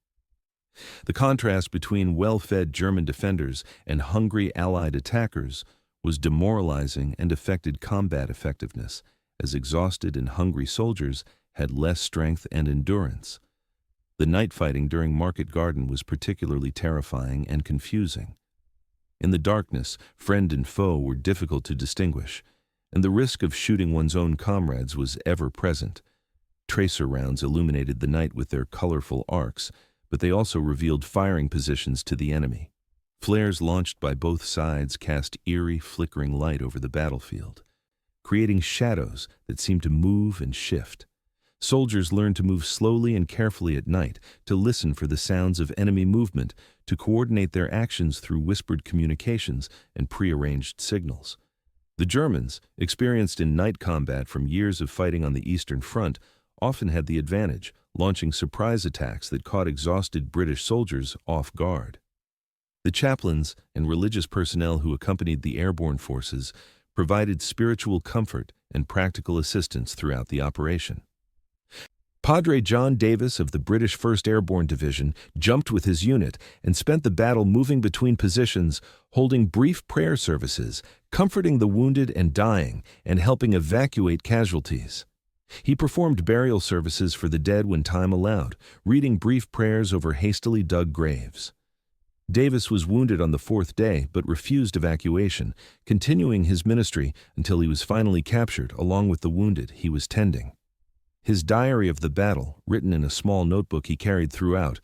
The contrast between well-fed German defenders and hungry Allied attackers was demoralizing and affected combat effectiveness, as exhausted and hungry soldiers had less strength and endurance. The night fighting during Market Garden was particularly terrifying and confusing. In the darkness, friend and foe were difficult to distinguish, and the risk of shooting one's own comrades was ever present. Tracer rounds illuminated the night with their colorful arcs, but they also revealed firing positions to the enemy. Flares launched by both sides cast eerie, flickering light over the battlefield, creating shadows that seemed to move and shift. Soldiers learned to move slowly and carefully at night, to listen for the sounds of enemy movement, to coordinate their actions through whispered communications and prearranged signals. The Germans, experienced in night combat from years of fighting on the Eastern Front, often had the advantage, launching surprise attacks that caught exhausted British soldiers off guard. The chaplains and religious personnel who accompanied the airborne forces provided spiritual comfort and practical assistance throughout the operation. Padre John Davis of the British 1st Airborne Division jumped with his unit and spent the battle moving between positions, holding brief prayer services, comforting the wounded and dying, and helping evacuate casualties. He performed burial services for the dead when time allowed, reading brief prayers over hastily dug graves. Davis was wounded on the 4th day but refused evacuation, continuing his ministry until he was finally captured along with the wounded he was tending. His diary of the battle, written in a small notebook he carried throughout,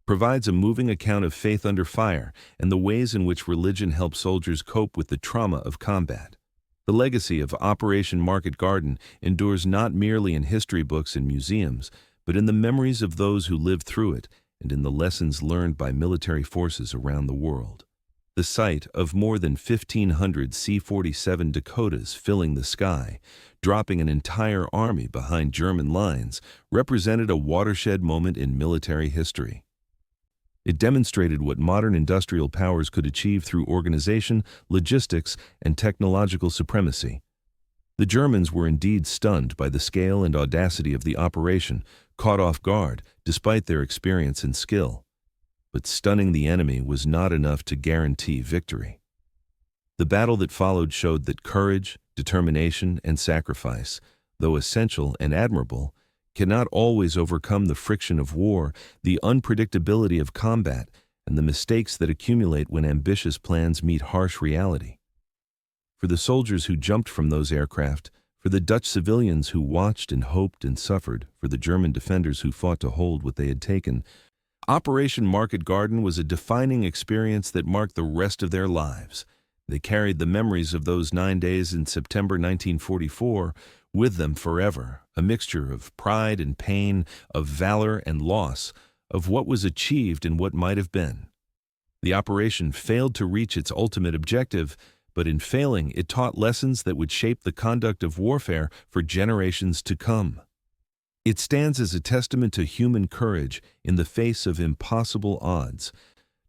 provides a moving account of faith under fire and the ways in which religion helped soldiers cope with the trauma of combat. The legacy of Operation Market Garden endures not merely in history books and museums, but in the memories of those who lived through it and in the lessons learned by military forces around the world. The sight of more than 1,500 C-47 Dakotas filling the sky, dropping an entire army behind German lines, represented a watershed moment in military history. It demonstrated what modern industrial powers could achieve through organization, logistics, and technological supremacy. The Germans were indeed stunned by the scale and audacity of the operation, caught off guard despite their experience and skill. But stunning the enemy was not enough to guarantee victory. The battle that followed showed that courage, determination, and sacrifice, though essential and admirable, cannot always overcome the friction of war, the unpredictability of combat, and the mistakes that accumulate when ambitious plans meet harsh reality. For the soldiers who jumped from those aircraft, for the Dutch civilians who watched and hoped and suffered, for the German defenders who fought to hold what they had taken, Operation Market Garden was a defining experience that marked the rest of their lives. They carried the memories of those 9 days in September 1944 with them forever, a mixture of pride and pain, of valor and loss, of what was achieved and what might have been. The operation failed to reach its ultimate objective, but in failing, it taught lessons that would shape the conduct of warfare for generations to come. It stands as a testament to human courage in the face of impossible odds,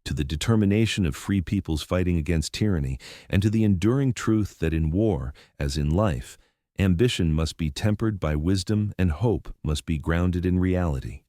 to the determination of free peoples fighting against tyranny, and to the enduring truth that in war, as in life, ambition must be tempered by wisdom and hope must be grounded in reality.